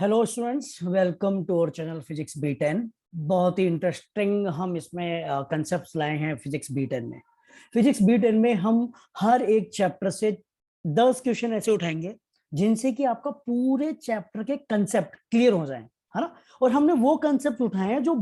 Hello students, welcome to our channel physics B10। बहुत ही interesting हम इसमें कंसेप्ट्स लाए हैं फिजिक्स B10 में। फिजिक्स B10 में हम हर एक चैप्टर से 10 क्वेश्चन ऐसे उठाएंगे जिनसे कि आपका पूरे चैप्टर के कंसेप्ट क्लियर हो जाएं, है ना। और हमने वो कंसेप्ट उठाए हैं जो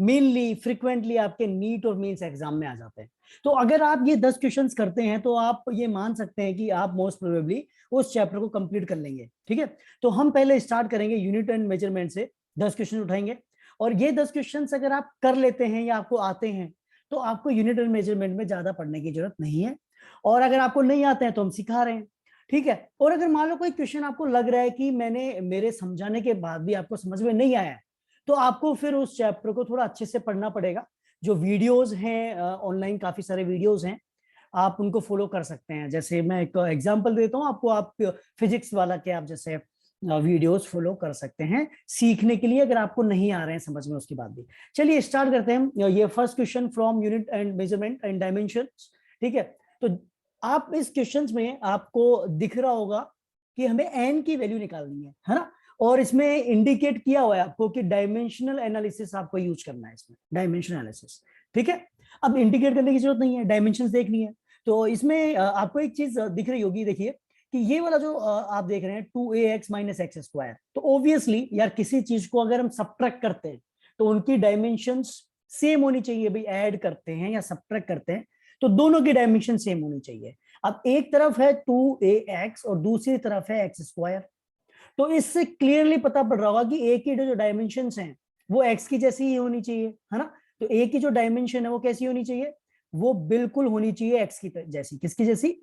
मेनली फ्रिक्वेंटली आपके नीट और मेंस एग्जाम में आ जाते हैं। तो अगर आप ये 10 क्वेश्चंस करते हैं तो आप ये मान सकते हैं कि आप मोस्ट प्रोबेबली उस चैप्टर को कंप्लीट कर लेंगे। ठीक है, तो हम पहले स्टार्ट करेंगे यूनिट एंड मेजरमेंट से। 10 क्वेश्चन उठाएंगे और ये 10 क्वेश्चन अगर आप कर लेते हैं या आपको आते हैं तो आपको यूनिट एंड मेजरमेंट में ज्यादा पढ़ने की जरूरत नहीं है। और अगर आपको नहीं आते हैं तो हम सिखा रहे हैं, ठीक है। और अगर मान लो कोई क्वेश्चन आपको लग रहा है कि मेरे समझाने के बाद भी आपको समझ में नहीं आया है, तो आपको फिर उस चैप्टर को थोड़ा अच्छे से पढ़ना पड़ेगा। जो वीडियोस हैं ऑनलाइन, काफी सारे वीडियोस हैं, आप उनको फॉलो कर सकते हैं। जैसे मैं एक एग्जांपल देता हूं आपको, आप फिजिक्स वाला के आप जैसे वीडियोस फॉलो कर सकते हैं सीखने के लिए, अगर आपको नहीं आ रहे हैं समझ में उसकी बात भी। चलिए स्टार्ट करते हैं। ये first question from unit and measurement and dimensions, ठीक है। तो आप इस क्वेश्चंस में आपको दिख रहा होगा कि हमें एन की वैल्यू निकालनी है ना। और इसमें इंडिकेट किया हुआ है आपको कि डायमेंशनल एनालिसिस आपको यूज करना है इसमें, डायमेंशनल एनालिसिस, ठीक है। अब इंडिकेट करने की जरूरत नहीं है, डायमेंशंस देखनी है। तो इसमें आपको एक चीज दिख रही होगी, देखिए कि ये वाला जो आप देख रहे हैं 2ax माइनस एक्स स्क्वायर, तो ऑब्वियसली यार किसी चीज को अगर हम सब्ट्रैक्ट करते हैं तो उनकी डायमेंशंस सेम होनी चाहिए। भाई ऐड करते हैं या सब्ट्रैक्ट करते हैं तो दोनों की डायमेंशन सेम होनी चाहिए। अब एक तरफ है 2ax और दूसरी तरफ है एक्स स्क्वायर, तो इससे क्लियरली पता पड़ रहा होगा कि ए की जो डायमेंशन हैं वो एक्स की जैसी ही होनी चाहिए, है ना। तो ए की जो डायमेंशन है वो कैसी होनी चाहिए, वो बिल्कुल होनी चाहिए एक्स की जैसी। किसकी जैसी?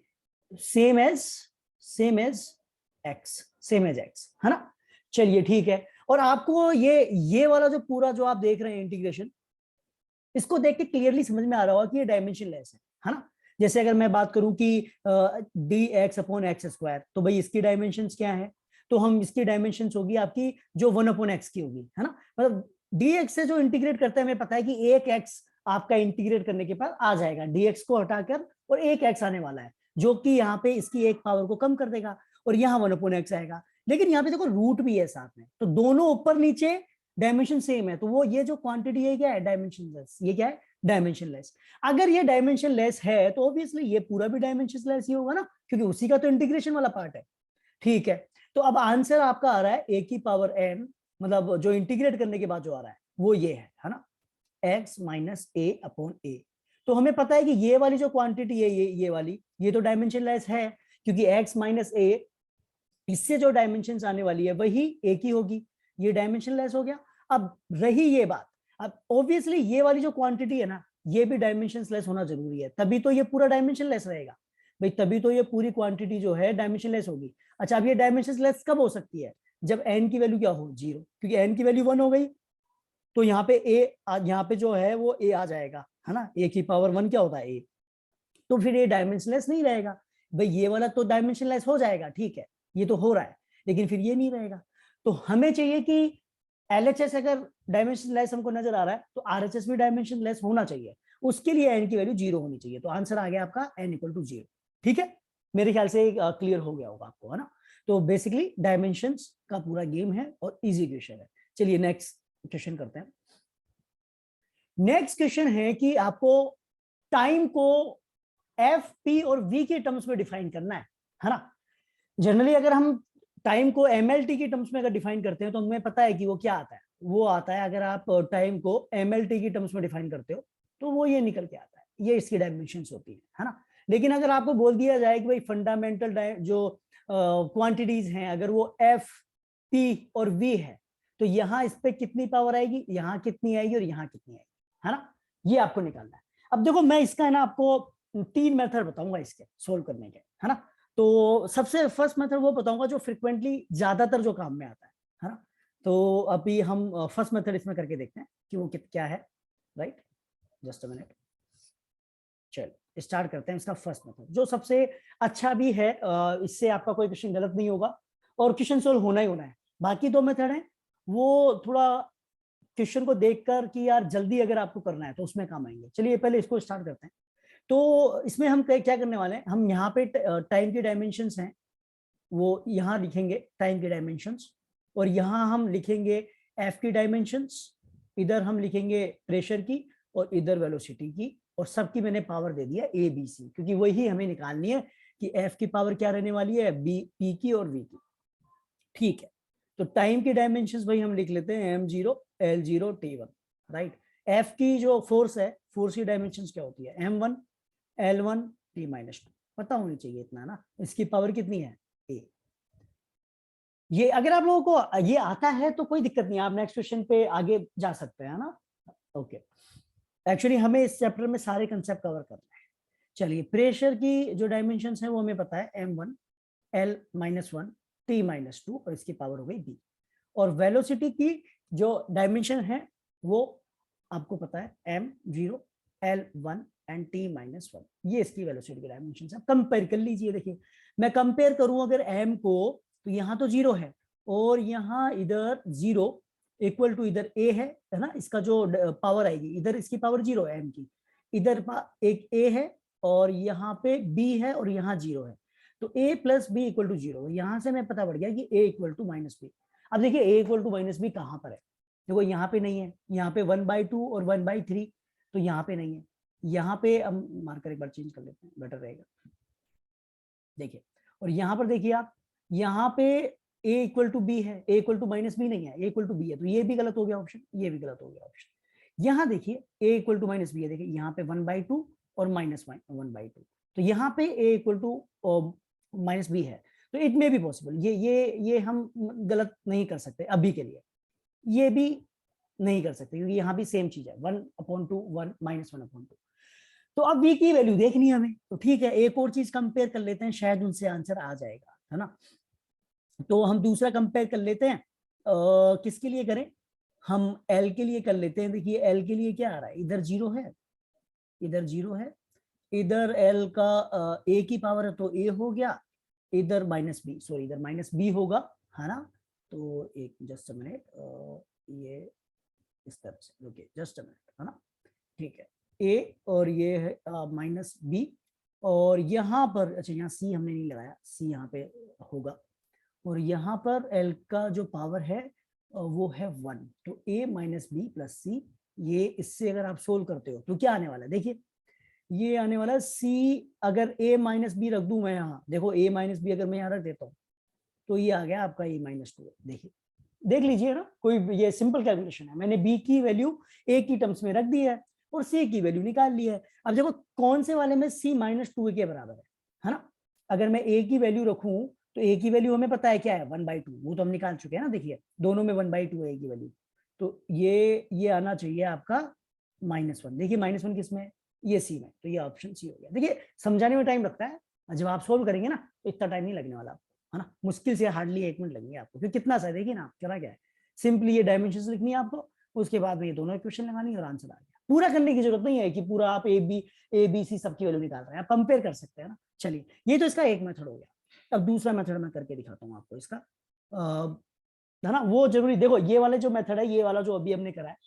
Same as X, same as X, है ना। चलिए ठीक है। और आपको ये वाला जो पूरा जो आप देख रहे हैं इंटीग्रेशन, इसको देख के क्लियरली समझ में आ रहा होगा कि ये डायमेंशन लेस है ना। जैसे अगर मैं बात करूं कि D x upon x square, तो भाई इसकी डायमेंशन क्या है, तो हम इसकी डायमेंशन होगी आपकी जो 1 अपॉन एक्स की होगी, है ना। मतलब डी एक्स से जो इंटीग्रेट करता है हमें पता है कि एक एक्स आपका इंटीग्रेट करने के बाद आ जाएगा, डीएक्स को हटाकर और एक एक्स आने वाला है जो कि यहाँ पे इसकी एक पावर को कम कर देगा और यहाँ 1 अपॉन एक्स आएगा। लेकिन यहाँ पे देखो रूट भी है साथ में, तो दोनों ऊपर नीचे डायमेंशन सेम है, तो वो ये जो क्वांटिटी है क्या है, डायमेंशन लेस। ये क्या है, डायमेंशन लेस। अगर ये डायमेंशन लेस है तो ऑब्वियसली ये पूरा भी डायमेंशन लेस ही होगा ना, क्योंकि उसी का तो इंटीग्रेशन वाला पार्ट है, ठीक है। तो अब आंसर आपका आ रहा है ए की पावर एन, मतलब जो इंटीग्रेट करने के बाद जो आ रहा है वो ये है ना, एक्स माइनस ए अपॉन ए। तो हमें पता है कि ये वाली जो क्वांटिटी है, ये वाली, ये तो डायमेंशन लेस है, क्योंकि एक्स माइनस ए, इससे जो डायमेंशन आने वाली है वही ए की होगी, ये डायमेंशन लेस हो गया। अब रही ये बात, अब ऑब्वियसली ये वाली जो क्वांटिटी है ना, ये भी डायमेंशन लेस होना जरूरी है, तभी तो ये पूरा डायमेंशन लेस रहेगा भाई, तभी तो ये पूरी क्वांटिटी जो है डायमेंशन लेस होगी। अच्छा, अब ये डायमेंशन लेस कब हो सकती है, जब एन की वैल्यू क्या हो, 0, क्योंकि एन की वैल्यू 1 हो गई, तो यहाँ पे ए, यहाँ पे जो है वो ए आ जाएगा, है ना। ए की पावर 1 क्या होता है, ए। तो फिर ये डायमेंशनलेस नहीं रहेगा भाई, ये वाला तो डायमेंशनलेस हो जाएगा, ठीक है, ये तो हो रहा है, लेकिन फिर ये नहीं रहेगा। तो हमें चाहिए कि एलएचएस अगर डायमेंशनलेस हमको नजर आ रहा है तो आरएचएस भी डायमेंशनलेस होना चाहिए। उसके लिए एन की वैल्यू 0 होनी चाहिए, तो आंसर आ गया आपका एन इक्वल टू 0, ठीक है। मेरे ख्याल से क्लियर हो गया होगा आपको, है ना। तो बेसिकली डायमेंशंस का पूरा गेम है और इजी क्वेश्चन है। चलिए नेक्स्ट क्वेश्चन करते हैं। नेक्स्ट क्वेश्चन है कि आपको टाइम को एफ पी और वी के टर्म्स में डिफाइन करना है ना। जनरली अगर हम टाइम को एमएलटी की टर्म्स में अगर डिफाइन करते हैं तो हमें पता है कि वो क्या आता है, वो आता है, अगर आप टाइम को एमएलटी की टर्म्स में डिफाइन करते हो तो वो ये निकल के आता है, ये इसकी डायमेंशंस होती है ना। लेकिन अगर आपको बोल दिया जाए कि भाई फंडामेंटल जो क्वांटिटीज हैं, अगर वो एफ पी और वी है, तो यहाँ इस पे कितनी पावर आएगी, यहाँ कितनी आएगी और यहाँ कितनी आएगी, है ना। ये आपको निकालना है। अब देखो मैं इसका है ना आपको 3 मेथड बताऊंगा इसके सोल्व करने के, है ना। तो सबसे फर्स्ट मेथड वो बताऊंगा जो फ्रिक्वेंटली ज्यादातर जो काम में आता है ना। तो अभी हम फर्स्ट मेथड इसमें करके देखते हैं कि वो क्या है, राइट। जस्ट अ मिनट, चलो स्टार्ट करते हैं इसका फर्स्ट मेथड, जो सबसे अच्छा भी है। इससे आपका कोई क्वेश्चन गलत नहीं होगा और क्वेश्चन सोल्व होना ही होना है। बाकी 2 मेथड है वो थोड़ा क्वेश्चन को देखकर कि यार जल्दी अगर आपको करना है तो उसमें काम आएंगे। चलिए पहले इसको स्टार्ट करते हैं। तो इसमें हम क्या करने वाले हैं, हम यहाँ पे टाइम की डायमेंशंस हैं वो यहाँ लिखेंगे, टाइम की डायमेंशंस, और यहाँ हम लिखेंगे एफ की डायमेंशंस, इधर हम लिखेंगे प्रेशर की और इधर वेलोसिटी की, और सबकी मैंने पावर दे दिया ए बी सी, क्योंकि वही हमें निकालनी है कि एफ की पावर क्या रहने वाली है, बी पी की और वी की। ठीक है, तो टाइम की डायमेंशंस भाई हम लिख लेते हैं m0 l0 t1, right. F की जो फोर्स है, फोर्स की डायमेंशंस क्या होती है, m1 l1 t-2, पता होनी चाहिए इतना ना। इसकी पावर कितनी है, ए। ये अगर आप लोगों को ये आता है तो कोई दिक्कत नहीं, आप नेक्स्ट क्वेश्चन पे आगे जा सकते हैं ना। ओके, एक्चुअली हमें इस चैप्टर में सारे कंसेप्ट कवर करना है। चलिए, प्रेशर की जो डायमेंशंस है वो हमें पता है, m1 l-1 t-2, और इसकी पावर हो गई b। और वेलोसिटी की जो डायमेंशन है वो आपको पता है m0 l1 एंड t-1, ये इसकी वेलोसिटी की डायमेंशन है। कंपेयर कर लीजिए, देखिए मैं कंपेयर करूं अगर m को, तो यहाँ तो 0 है और यहाँ इधर 0 इक्वल टू इधर a है ना, इसका जो पावर आएगी इधर, इसकी पावर 0 है m की, इधर एक a है और यहाँ पे b है और यहाँ 0 है, तो a plus B equal to 0। यहाँ से मैं पता पड़ गया कि a equal to minus B. अब देखिए a equal to minus B कहाँ पर है, देखो यहाँ पे नहीं है, यहाँ पे 1/2 और 1/3, तो यहाँ पे नहीं है। यहाँ पे हम मार्कर एक बार चेंज कर लेते हैं, बेटर रहेगा। देखिए, और यहाँ पर देखिए आप, यहाँ पे a इक्वल टू बी है, a equal to minus B नहीं है, a इक्वल टू बी है, तो ये भी गलत हो गया ऑप्शन, ये भी गलत हो गया ऑप्शन। यहाँ देखिए a equal to minus B है, देखिए यहाँ पे 1/2 और माइनस 1/2, तो यहाँ पे a equal to minus B है, तो इट मे बी पॉसिबल। ये हम गलत नहीं कर सकते अभी के लिए, ये भी नहीं कर सकते क्योंकि यहाँ भी सेम चीज है, 1/2 1 -1/2। तो अब v की वैल्यू देखनी है हमें, तो ठीक है एक और चीज कंपेयर कर लेते हैं, शायद उनसे आंसर आ जाएगा, है ना। तो हम दूसरा कंपेयर कर लेते हैं, किसके लिए करें, हम l के लिए कर लेते हैं। देखिए l के लिए क्या आ रहा है, इधर 0 है, इधर 0 है, इधर l का a की पावर है तो a हो गया, इधर माइनस बी, सॉरी इधर माइनस बी होगा, है ना। तो एक जस्ट अ मिनट, ये इस तरह से, ओके जस्ट अ मिनट, है ना। ठीक है, a और ये है माइनस बी, और यहाँ पर अच्छा यहाँ c हमने नहीं लगाया, c यहाँ पे होगा, और यहाँ पर l का जो पावर है वो है 1, तो a माइनस बी प्लस सी। ये इससे अगर आप सोल्व करते हो तो क्या आने वाला है, देखिए ये आने वाला है c, अगर a माइनस बी रख दूं मैं यहाँ, देखो a माइनस बी अगर मैं यहाँ रख देता हूँ तो ये आ गया आपका a-2। देखिए देख लीजिए ना, कोई ये सिंपल कैलकुलेशन है, मैंने b की वैल्यू a की टर्म्स में रख दी है और c की वैल्यू निकाल ली है। अब देखो कौन से वाले में c-2 के बराबर है ना। अगर मैं a की वैल्यू रखूं तो a की वैल्यू हमें पता है क्या है, 1/2, वो तो हम निकाल चुके हैं ना। देखिए दोनों में 1/2 है a की वैल्यू, तो ये आना चाहिए आपका -1। देखिए -1 किस में है, ये सी में, तो ये ऑप्शन सी हो गया। देखिए समझाने में टाइम लगता है, जब आप सोल्व करेंगे ना तो इतना टाइम नहीं लगने वाला आपको, है ना। मुश्किल से हार्डली 1 मिनट लगेंगे आपको, क्योंकि कितना सा देखिए ना चला गया है। सिंपली ये डायमेंशंस लिखनी है आपको, उसके बाद में ये दोनों इक्वेशन लगानी और आंसर आ गया। पूरा करने की जरूरत नहीं है कि पूरा आप ए बी सी सबकी वैल्यू निकाल रहे हैं, आप कंपेयर कर सकते हैं ना। चलिए ये तो इसका एक मेथड हो गया। अब दूसरा मेथड मैं करके दिखाता हूँ आपको इसका, है ना। वो जरूरी देखो, ये वाले जो मेथड है, ये वाला जो अभी हमने करा है,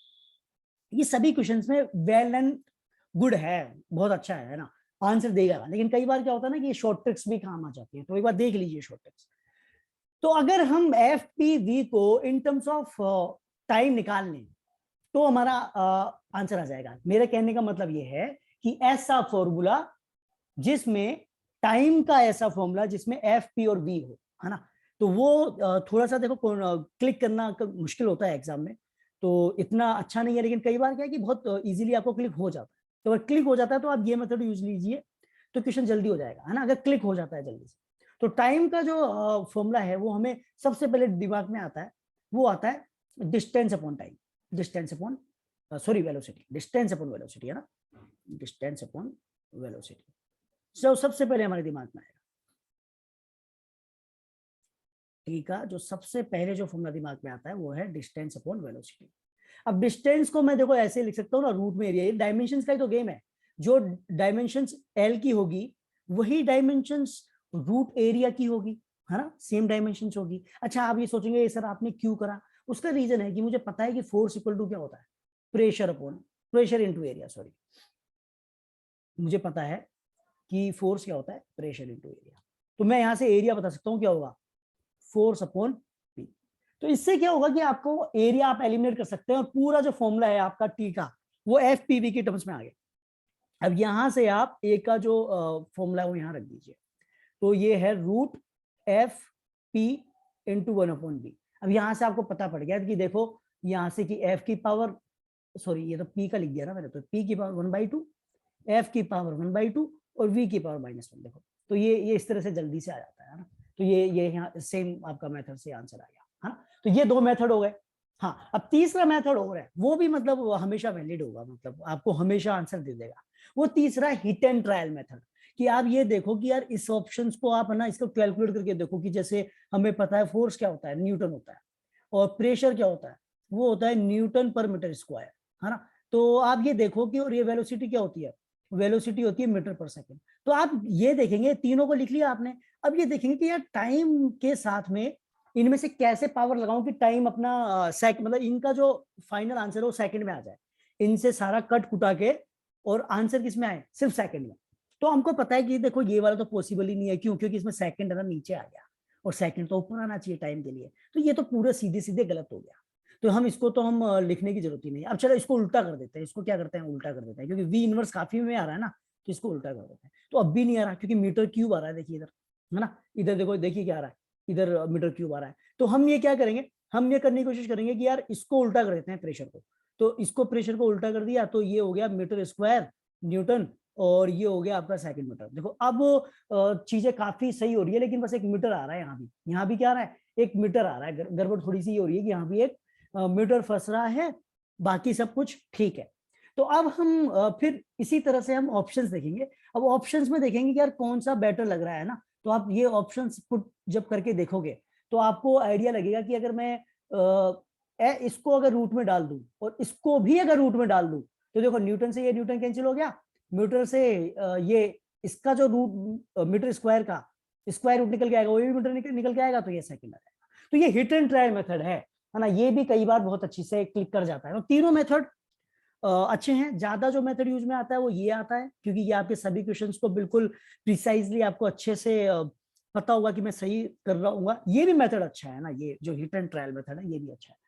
ये सभी क्वेश्चंस में वेल एंड गुड है, बहुत अच्छा है ना, आंसर देगा। लेकिन कई बार क्या होता है ना कि ये शॉर्ट ट्रिक्स भी काम आ जाती है, तो एक बार देख लीजिए शॉर्ट ट्रिक्स। तो अगर हम एफ पी वी को इन टर्म्स ऑफ टाइम निकाल लें तो हमारा आंसर आ जाएगा। मेरे कहने का मतलब ये है कि ऐसा फॉर्मूला जिसमें टाइम का ऐसा फॉर्मूला जिसमें एफ पी और वी हो, है ना। तो वो थोड़ा सा देखो क्लिक करना मुश्किल होता है एग्जाम में, तो इतना अच्छा नहीं है। लेकिन कई बार क्या है कि बहुत इजीली आपको क्लिक हो जाता है, तो अगर क्लिक हो जाता है तो आप ये मेथड यूज लीजिए, तो क्वेश्चन जल्दी हो जाएगा, है ना, अगर क्लिक हो जाता है जल्दी से। तो टाइम का जो फॉर्मूला है वो हमें सबसे पहले दिमाग में आता है, वो आता है distance upon time, distance upon sorry velocity, distance upon velocity, है ना, डिस्टेंस अपॉन वेलोसिटी। जो सबसे पहले हमारे दिमाग में आएगा, ठीक है, जो सबसे पहले जो फॉर्मूला दिमाग में आता है वो है डिस्टेंस अपॉन वेलोसिटी। अब डिस्टेंस को मैं देखो ऐसे लिख सकता हूँ ना, रूट में एरिया, डायमेंशंस का ही तो गेम है। जो डायमेंशंस एल की होगी वही डायमेंशंस रूट एरिया की होगी, है ना, सेम डायमेंशंस होगी। अच्छा आप ये सोचेंगे सर आपने क्यों करा, उसका रीजन है कि मुझे पता है कि फोर्स इक्वल टू क्या होता है, pressure upon pressure into area, sorry मुझे पता है कि फोर्स क्या होता है, प्रेशर इनटू एरिया। तो मैं यहां से एरिया बता सकता हूँ क्या होगा, फोर्स अपॉन पी। तो इससे क्या होगा कि आपको एरिया आप एलिमिनेट कर सकते हैं और पूरा जो फॉर्मूला है आपका टी का वो एफ पी वी की टर्म्स में आ गया। अब यहां से आप ए का जो फॉर्मूला है वो यहां रख दीजिए, तो ये है root F P into 1/b। अब यहां से आपको पता पड़ गया कि देखो यहां से कि एफ की पावर, सॉरी ये तो पी का लिख दिया ना मैंने, तो पी की पावर 1/2, एफ की पावर 1/2 और वी की पावर -1। देखो तो ये इस तरह से जल्दी से आ जाता है ना। तो ये यहाँ सेम आपका मेथड से आंसर आ गया है ना। तो ये 2 मेथड हो गए। हाँ, अब तीसरा मेथड और है, वो भी मतलब हमेशा वैलिड होगा, मतलब आपको हमेशा आंसर दे देगा। वो तीसरा हिट एंड ट्रायल मेथड, कि आप ये देखो कि यार इस ऑप्शंस को आप है ना इसको कैलकुलेट करके देखो कि जैसे हमें पता है फोर्स क्या होता है, न्यूटन होता है, और प्रेशर क्या होता है, वो होता है न्यूटन पर मीटर स्क्वायर, है ना। तो आप ये देखो कि, और ये वेलोसिटी क्या होती है, वेलोसिटी होती है मीटर पर सेकंड। तो आप ये देखेंगे, तीनों को लिख लिया आपने, अब ये देखेंगे कि यार टाइम के साथ में इनमें से कैसे पावर लगाऊं कि टाइम अपना मतलब इनका जो फाइनल आंसर है वो सेकंड में आ जाए, इनसे सारा कट कुटा के और आंसर किस में आए, सिर्फ सेकंड में। तो हमको पता है कि देखो ये वाला तो पॉसिबल ही नहीं है, क्यों, क्योंकि इसमें सेकंड है ना नीचे आ गया और सेकंड तो ऊपर आना चाहिए टाइम के लिए, तो ये तो पूरा सीधे सीधे गलत हो गया। तो हम इसको तो हम लिखने की जरूरत ही नहीं। अब चलो इसको उल्टा कर देते हैं, इसको क्या करते हैं, उल्टा कर देते हैं, क्योंकि वी इनवर्स काफी में आ रहा है ना, तो इसको उल्टा कर देते हैं। तो अब भी नहीं आ रहा क्योंकि मीटर क्यूब आ रहा है, देखिए इधर, है ना, इधर देखो, देखिए क्या आ रहा है, इधर मीटर क्यूब आ रहा है। तो हम ये क्या करेंगे, हम ये करने की कोशिश करेंगे कि यार इसको उल्टा कर देते हैं प्रेशर को। तो इसको प्रेशर को उल्टा कर दिया तो ये हो गया मीटर स्क्वायर न्यूटन, और ये हो गया आपका सेकंड मीटर। देखो अब चीजें काफी सही हो रही है, लेकिन बस एक मीटर आ रहा है यहाँ भी क्या आ रहा है, एक मीटर आ रहा है। गड़बड़ थोड़ी सी हो रही है कि यहाँ भी एक मीटर फंस रहा है, बाकी सब कुछ ठीक है। तो अब हम फिर इसी तरह से हम ऑप्शंस देखेंगे। अब ऑप्शंस में देखेंगे कि यार कौन सा बेटर लग रहा है ना। तो आप ये ऑप्शंस पुट जब करके देखोगे तो आपको आइडिया लगेगा कि अगर मैं इसको अगर रूट में डाल दूं और इसको भी अगर रूट में डाल दूं, तो देखो न्यूटन से ये न्यूटन कैंसिल हो गया, मीटर से ये इसका जो रूट मीटर स्क्वायर का स्क्वायर रूट निकल के आएगा, वो भी मीटर निकल के आएगा, तो ये सेकंड आ जाएगा। तो ये हिट एंड ट्रायल मेथड है ना, ये भी कई बार बहुत अच्छी से क्लिक कर जाता है। तो तीनों मेथड अच्छे हैं। ज्यादा जो मेथड यूज में आता है वो ये आता है, क्योंकि ये आपके सभी क्वेश्चंस को बिल्कुल प्रिसाइजली आपको अच्छे से पता होगा कि मैं सही कर रहा हूँ। ये भी मेथड अच्छा है ना, ये जो हिट एंड ट्रायल मेथड है ये भी अच्छा है।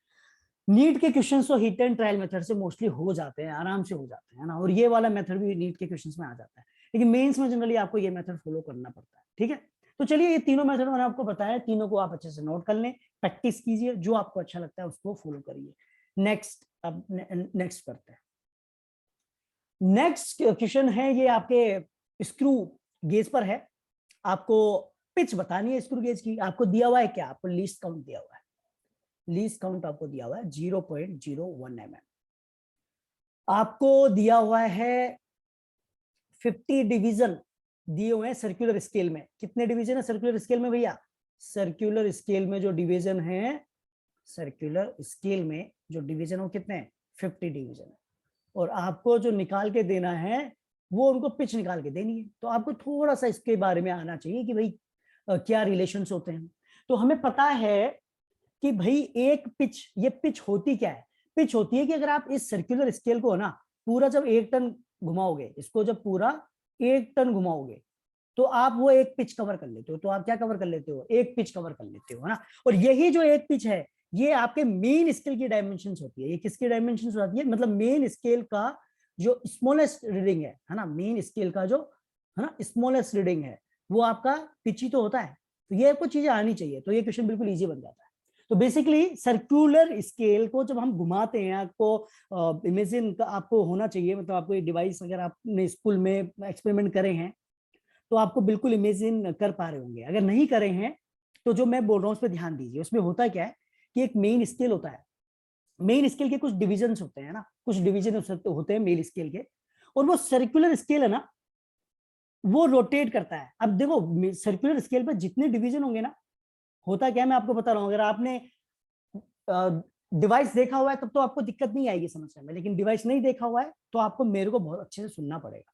नीट के क्वेश्चंस तो हिट एंड ट्रायल मेथड से मोस्टली हो जाते हैं, आराम से हो जाते हैं ना, और ये वाला मेथड भी नीट के क्वेश्चंस में आ जाता है। लेकिन मेंस में जनरली आपको ये मेथड फॉलो करना पड़ता है, ठीक है। तो चलिए ये तीनों मेथड मैंने आपको बताया, तीनों को आप अच्छे से नोट कर लें, प्रैक्टिस कीजिए, जो आपको अच्छा लगता है उसको फॉलो करिए। नेक्स्ट, अब नेक्स्ट करते हैं। नेक्स्ट क्वेश्चन है ये आपके स्क्रू गेज पर है। आपको पिच बतानी है स्क्रू गेज की। आपको दिया हुआ है क्या, आपको लीस्ट काउंट दिया हुआ है, लीस्ट काउंट आपको दिया हुआ है 0.01 mm। आपको दिया हुआ है 50 डिवीजन दिए हुए हैं सर्कुलर स्केल में। कितने डिवीजन है सर्कुलर स्केल में भैया, सर्कुलर स्केल में जो डिवीजन है, सर्कुलर स्केल में जो डिवीजन हो कितने हैं, 50 डिवीजन है। और आपको जो निकाल के देना है वो उनको पिच निकाल के देनी है। तो आपको थोड़ा सा इसके बारे में आना चाहिए कि भाई क्या रिलेशंस होते हैं। तो हमें पता है कि भाई एक पिच, ये पिच होती क्या है, पिच होती है कि अगर आप इस सर्कुलर स्केल को ना पूरा जब 1 टन घुमाओगे, इसको जब पूरा 1 टन घुमाओगे, तो आप वो एक पिच कवर कर लेते हो। तो आप क्या कवर कर लेते हो, एक पिच कवर कर लेते हो, है ना। और यही जो एक पिच है ये आपके मेन स्केल की डायमेंशंस होती है। ये किसकी डायमेंशंस होती है, मतलब मेन स्केल का जो स्मॉलेस्ट रीडिंग है ना, मेन स्केल का जो है ना स्मॉलेस्ट रीडिंग है वो आपका पिच ही तो होता है। तो ये कुछ चीजें आनी चाहिए, तो ये क्वेश्चन बिल्कुल इजी बन जाता है। तो बेसिकली सर्कुलर स्केल को जब हम घुमाते हैं, आपको इमेजिन आपको होना चाहिए, मतलब आपको ये डिवाइस अगर आपने स्कूल में एक्सपेरिमेंट करे हैं तो आपको बिल्कुल इमेजिन कर पा रहे होंगे। अगर नहीं करे हैं तो जो मैं बोल रहा हूँ उस पर ध्यान दीजिए। उसमें होता क्या है कि एक मेन स्केल होता है, मेन स्केल के कुछ डिविजन्स होते हैं ना, कुछ डिवीजन होते हैं मेन स्केल के, और वो सर्कुलर स्केल है ना वो रोटेट करता है। अब देखो सर्कुलर स्केल पर जितने डिवीजन होंगे ना, होता क्या है मैं आपको बता रहा हूँ। अगर आपने डिवाइस देखा हुआ है तब तो आपको दिक्कत नहीं आएगी समझने में, लेकिन डिवाइस नहीं देखा हुआ है तो आपको मेरे को बहुत अच्छे से सुनना पड़ेगा।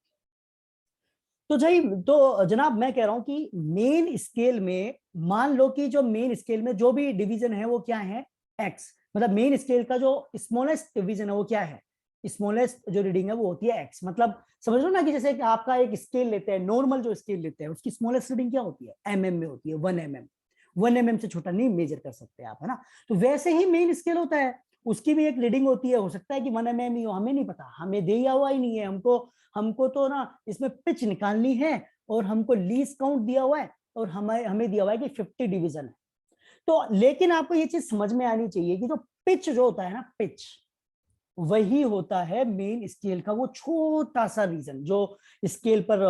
तो जनाब मैं कह रहा हूं कि मेन स्केल में मान लो कि जो मेन स्केल में जो भी डिवीजन है वो क्या है, एक्स। मतलब मेन स्केल का जो स्मॉलेस्ट डिवीजन है वो क्या है, स्मॉलेस्ट जो रीडिंग है वो होती है एक्स। मतलब समझ लो ना कि जैसे आपका एक स्केल लेते हैं, नॉर्मल जो स्केल लेते हैं उसकी स्मॉलेस्ट रीडिंग क्या होती है, एमएम में होती है, 1 mm। 1 mm से छोटा नहीं मेजर कर सकते आप, है ना। तो वैसे ही मेन स्केल होता है, उसकी भी एक रीडिंग होती है, हो सकता है कि 1 mm ही हो, हमें नहीं पता, हमें दिया हुआ ही नहीं है, हमको तो ना इसमें पिच निकालनी है, और हमको लीस्ट काउंट दिया हुआ है, और हमें दिया हुआ है कि 50 डिवीजन है। तो लेकिन आपको ये चीज समझ में आनी चाहिए कि जो पिच जो होता है ना, पिच वही होता है मेन स्केल का वो छोटा सा रीजन जो स्केल पर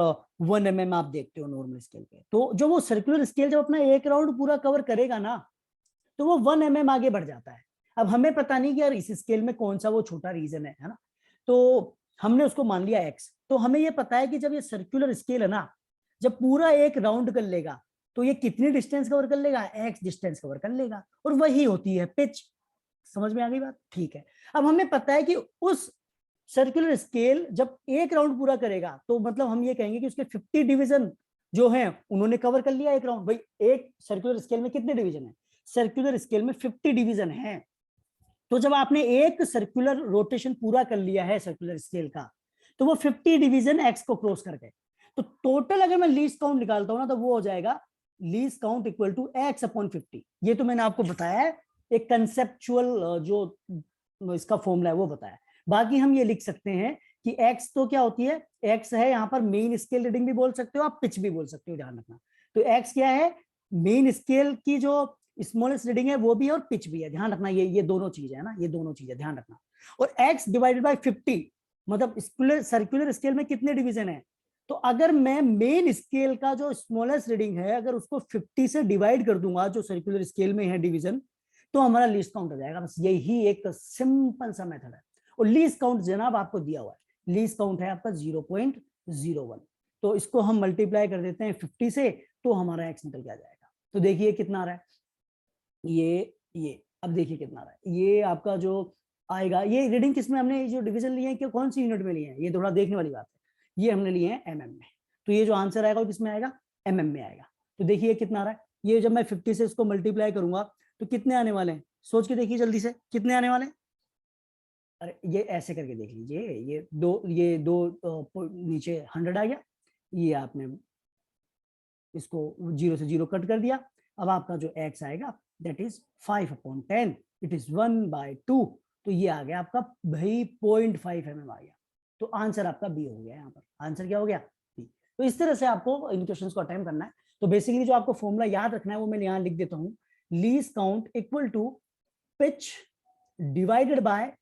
1 mm आप देखते हो नॉर्मल स्केल पे। तो जो वो सर्कुलर स्केल जब अपना एक राउंड पूरा कवर करेगा ना, तो वो 1 mm आगे बढ़ जाता है। अब हमें पता नहीं कि यार इस स्केल में कौन सा वो छोटा रीजन है ना, तो हमने उसको मान लिया एक्स। तो हमें ये पता है कि जब ये सर्कुलर स्केल है ना, जब पूरा एक राउंड कर लेगा, तो ये कितनी डिस्टेंस कवर कर लेगा, एक्स डिस्टेंस कवर कर लेगा, और वही होती है पिच। समझ में आ गई बात, ठीक है। अब हमें पता है कि उस सर्कुलर स्केल जब एक राउंड पूरा करेगा, तो मतलब हम ये कहेंगे कि उसके 50 डिवीजन जो हैं उन्होंने कवर कर लिया एक राउंड। भाई एक सर्कुलर स्केल में कितने डिवीजन है, सर्कुलर स्केल में 50 डिवीजन है। तो जब आपने एक सर्कुलर रोटेशन पूरा कर लिया है सर्कुलर स्केल का, तो वो 50 डिवीजन एक्स को क्रॉस कर गए। तो टोटल अगर मैं लीस्ट काउंट निकालता हूं ना, तो वो हो जाएगा least count equal to X upon 50। ये तो मैंने आपको बताया है, एक कंसेप्चुअल जो इसका फॉर्मूला है वो बताया। बाकी हम ये लिख सकते हैं कि x तो क्या होती है, x है यहाँ पर मेन स्केल रीडिंग भी बोल सकते हो आप, पिच भी बोल सकते हो, ध्यान रखना। तो x क्या है, मेन स्केल की जो स्मॉलेस्ट रीडिंग है वो भी है, और पिच भी है, ध्यान रखना। ये दोनों चीजें है ना, ये दोनों चीजें ध्यान रखना। और x डिवाइडेड बाय 50 मतलब सर्कुलर स्केल में कितने डिवीजन है। तो अगर मैं मेन स्केल का जो स्मॉलेस्ट रीडिंग है अगर उसको 50 से डिवाइड कर दूंगा, जो सर्कुलर स्केल में है डिवीजन, तो हमारा लीस्ट काउंट हो जाएगा। बस यही एक सिंपल सा मेथड है। और लीस्ट काउंट जनाब आपको दिया हुआ है, लीस्ट काउंट है आपका 0.01। तो इसको हम मल्टीप्लाई कर देते हैं 50 से, तो हमारा एक्स निकल के आ जाएगा। तो देखिए कितना आ रहा है, ये अब देखिए कितना आ रहा है। ये आपका जो आएगा, ये रीडिंग किसमें हमने जो डिवीजन लिए हैं कि कौन सी यूनिट में लिए हैं, ये थोड़ा देखने वाली बात है। ये हमने लिए हैं एमएम में, तो ये जो आंसर आएगा वो किसमें आएगा, एमएम में आएगा। तो देखिए कितना आ रहा है, ये जब मैं 50 से इसको मल्टीप्लाई करूंगा तो कितने आने वाले हैं, सोच के देखिए जल्दी से कितने आने वाले हैं। अरे ये ऐसे करके देख लीजिए, ये दो नीचे 100 आ गया, ये आपने इसको 0 से 0 कट कर दिया। अब आपका जो x आएगा दैट इज 5/10, इट इज 1/2। तो ये आ गया आपका भाई 0.5 mm आ गया। तो आंसर आपका बी हो गया। यहाँ पर आंसर क्या हो गया, बी। तो इस तरह से आपको इन क्वेश्चंस को अटेम्प्ट करना है। तो बेसिकली जो आपको फॉर्मूला याद रखना है वो मैं यहाँ लिख देता हूँ, least count equal to pitch divided by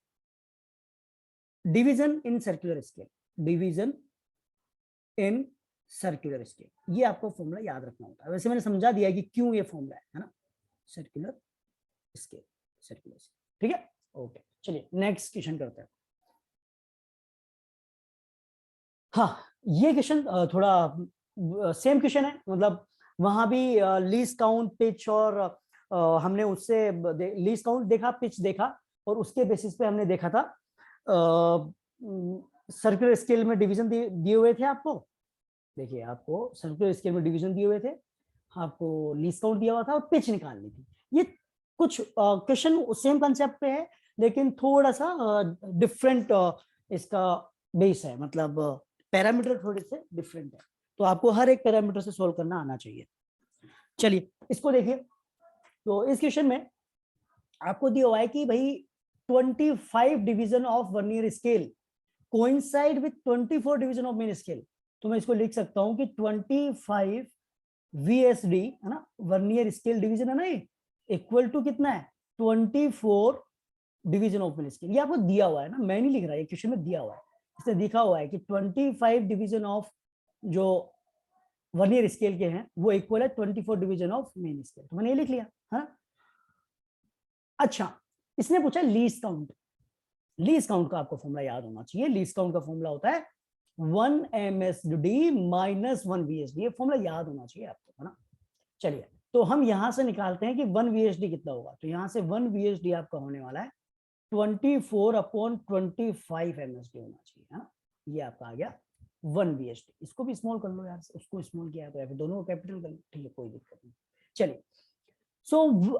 division in circular scale, division in circular scale. ये आपको फॉर्मूला याद रखना होता है। वैसे मैंने समझा दिया कि क्यों ये फॉर्मूला है ना, सर्कुलर स्केल, सर्कुलर स्केल, ठीक है। ओके चलिए नेक्स्ट क्वेश्चन करते हैं। हाँ ये क्वेश्चन थोड़ा सेम क्वेश्चन है, मतलब वहां भी लीस्ट काउंट, पिच, और हमने उससे लीस्ट काउंट देखा, पिच देखा, और उसके बेसिस पे हमने देखा था सर्कुलर स्केल में डिवीजन दिए हुए थे आपको। देखिए आपको सर्कुलर स्केल में डिवीजन दिए हुए थे, आपको लीस्ट काउंट दिया हुआ था, और पिच निकालनी थी। ये कुछ क्वेश्चन सेम कंसेप्ट पे है, लेकिन थोड़ा सा डिफरेंट इसका बेस है, मतलब पैरामीटर थोड़े से डिफरेंट है। तो आपको हर एक पैरामीटर से सोल्व करना आना चाहिए। चलिए इसको देखिए। तो इस क्वेश्चन में आपको दिया हुआ है कि भाई 25 division of vernier scale coincide with 24 division of main scale. तो मैं इसको लिख सकता हूं कि 25 VSD है ना, वर्नियर स्केल डिवीजन है ना, ये इक्वल टू कितना है, 24 डिवीजन ऑफ मेन स्केल। ये आपको दिया हुआ है ना, मैं नहीं लिख रहा, ये क्वेश्चन में दिया हुआ है, इसमें लिखा हुआ है कि 25 डिवीजन ऑफ जो वर्नियर स्केल के हैं वो इक्वल है 24 डिवीजन ऑफ मेन स्केल। तो मैंने ये लिख लिया है। अच्छा इसने पूछा लीस्ट काउंट। लीस्ट काउंट का आपको फॉर्मूला याद होना चाहिए। लीस्ट काउंट का फॉर्मूला होता है 1 MSD माइनस 1 VSD। ये फॉर्मूला याद होना चाहिए आपको, है ना। चलिए तो हम यहां से निकालते हैं कि 1 VSD कितना होगा। तो यहां से 1 VSD आपका होने वाला है 24/25 MSD होना चाहिए, है ना। ये आपका आ गया 1 VSD। इसको भी स्मॉल कर लो यार, उसको स्मॉल किया है तो या फिर दोनों को कैपिटल कर लो, ठीक है कोई दिक्कत नहीं। चलिए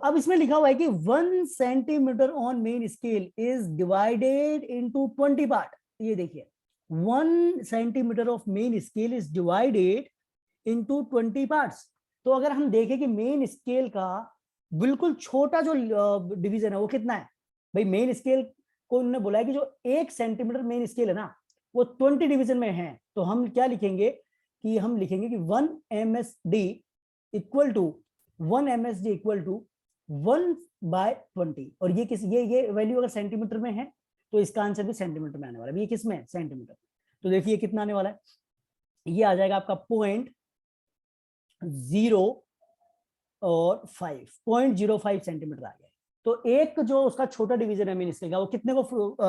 अब इसमें लिखा हुआ है कि 1 centimetre on main scale is divided into 20 part. ये देखिए 1 centimetre of main scale is divided into 20 parts. तो अगर हम देखें कि मेन स्केल का बिल्कुल छोटा जो डिवीजन है वो कितना है, भाई मेन स्केल को उन्होंने बोला है कि जो 1 सेंटीमीटर मेन स्केल है ना वो 20 डिवीजन में है, तो हम क्या लिखेंगे कि हम लिखेंगे कि 1 MSD equal to 1 MSD equal to 1/20। और ये किस ये वैल्यू अगर सेंटीमीटर में है तो इसका आंसर भी सेंटीमीटर में आने वाला है। ये किस में है, सेंटीमीटर। तो देखिए कितना आने वाला है, ये आ जाएगा आपका 0.05 सेंटीमीटर आ गया। तो एक जो उसका छोटा डिवीजन है मेन स्केल का वो कितने को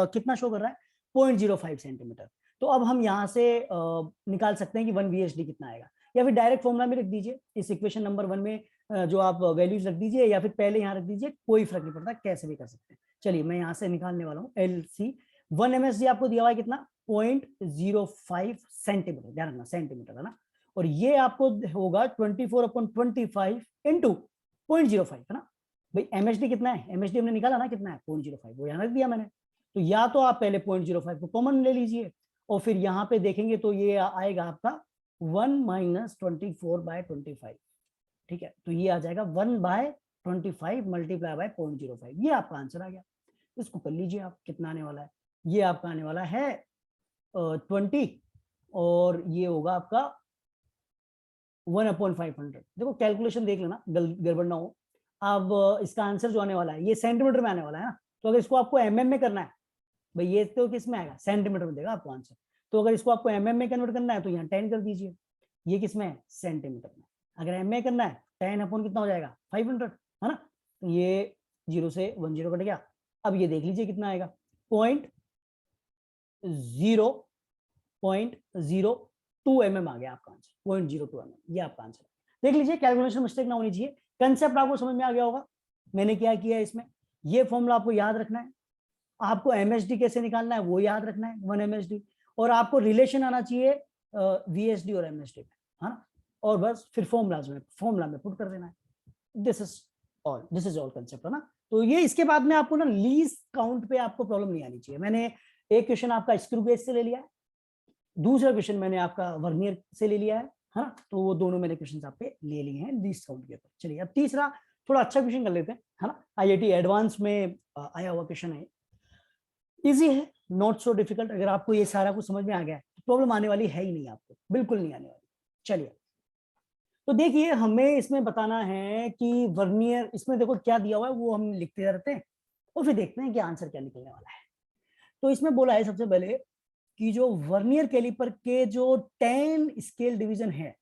कितना शो कर रहा है, 0.05 सेंटीमीटर। तो अब हम यहाँ से निकाल सकते हैं कि 1 VSD कितना आएगा, या फिर डायरेक्ट फॉर्मूला में लिख दीजिए इस इक्वेशन नंबर 1 में जो आप वैल्यूज रख दीजिए, या फिर पहले यहाँ रख दीजिए, कोई फर्क नहीं पड़ता, कैसे भी कर सकते हैं। चलिए मैं यहाँ से निकालने वाला हूँ LC। 1 MSD आपको दिया हुआ है कितना, 0.05 सेंटीमीटर, ध्यान रखना सेंटीमीटर है ना, और ये आपको होगा 24/25 इंटू 0.05 है ना। भाई MSD कितना है, MSD हमने निकाला ना कितना है 0.05, वो यहाँ रख दिया मैंने। तो या तो आप पहले 0.05 को कॉमन ले लीजिए और फिर यहाँ पे देखेंगे तो ये आएगा आपका 1 - 24/25, ठीक है। तो ये आ जाएगा 1/25 मल्टीप्लाई बाय 0.05, ये आपका आंसर आ गया। इसको कर लीजिए आप, कितना आने वाला है, ये आपका आने वाला है 20 और ये होगा आपका 1/500। देखो कैलकुलेशन देख लेना गड़बड़ ना हो। अब इसका आंसर जो आने वाला है ये सेंटीमीटर में आने वाला है ना, तो अगर इसको आपको MM में करना है, भाई ये तो किस में आएगा, सेंटीमीटर में देगा आपको आंसर। तो अगर इसको आपको MM में कन्वर्ट करना है तो यहाँ 10 कर दीजिए, ये किस में है, सेंटीमीटर में। अगर M में करना है 10 कितना हो जाएगा 500 है ना, तो ये 0 से 1 0 कट गया। अब ये देख लीजिए कितना आएगा, 0.02 mm आ गया आपका आंसर, 0.02 mm, ये आपका आंसर। देख लीजिए कैलकुलेशन मिस्टेक ना होनी चाहिए, कंसेप्ट आपको समझ में आ गया होगा मैंने क्या किया है इसमें। ये फॉर्मूला आपको याद रखना है, आपको MSD कैसे निकालना है वो याद रखना है 1 MSD, और आपको रिलेशन आना चाहिए VSD और MSD में, है ना, और बस फिर फॉर्मूला में पुट कर देना है। दिस इज ऑल कंसेप्ट है ना। तो ये इसके बाद में आपको ना लीस्ट काउंट पे आपको प्रॉब्लम नहीं आनी चाहिए। मैंने एक क्वेश्चन आपका स्क्रू बेस से ले लिया है, दूसरा क्वेश्चन मैंने आपका वर्नियर से ले लिया है ना, तो वो दोनों मैंने क्वेश्चन आपके ले लिए हैं लीस्ट काउंट के ऊपर। चलिए अब तीसरा थोड़ा अच्छा क्वेश्चन कर लेते हैं, है ना, IIT एडवांस में आया हुआ क्वेश्चन है, इजी है, नॉट सो डिफिकल्ट। अगर आपको ये सारा कुछ समझ में आ गया है तो प्रॉब्लम आने वाली है ही नहीं, आपको बिल्कुल नहीं आने वाली। चलिए तो देखिए हमें इसमें बताना है कि वर्नियर, इसमें देखो क्या दिया हुआ है वो हम लिखते रहते हैं और फिर देखते हैं कि आंसर क्या निकलने वाला है। तो इसमें बोला है सबसे पहले कि जो वर्नियर कैलिपर के जो 10 स्केल डिवीजन है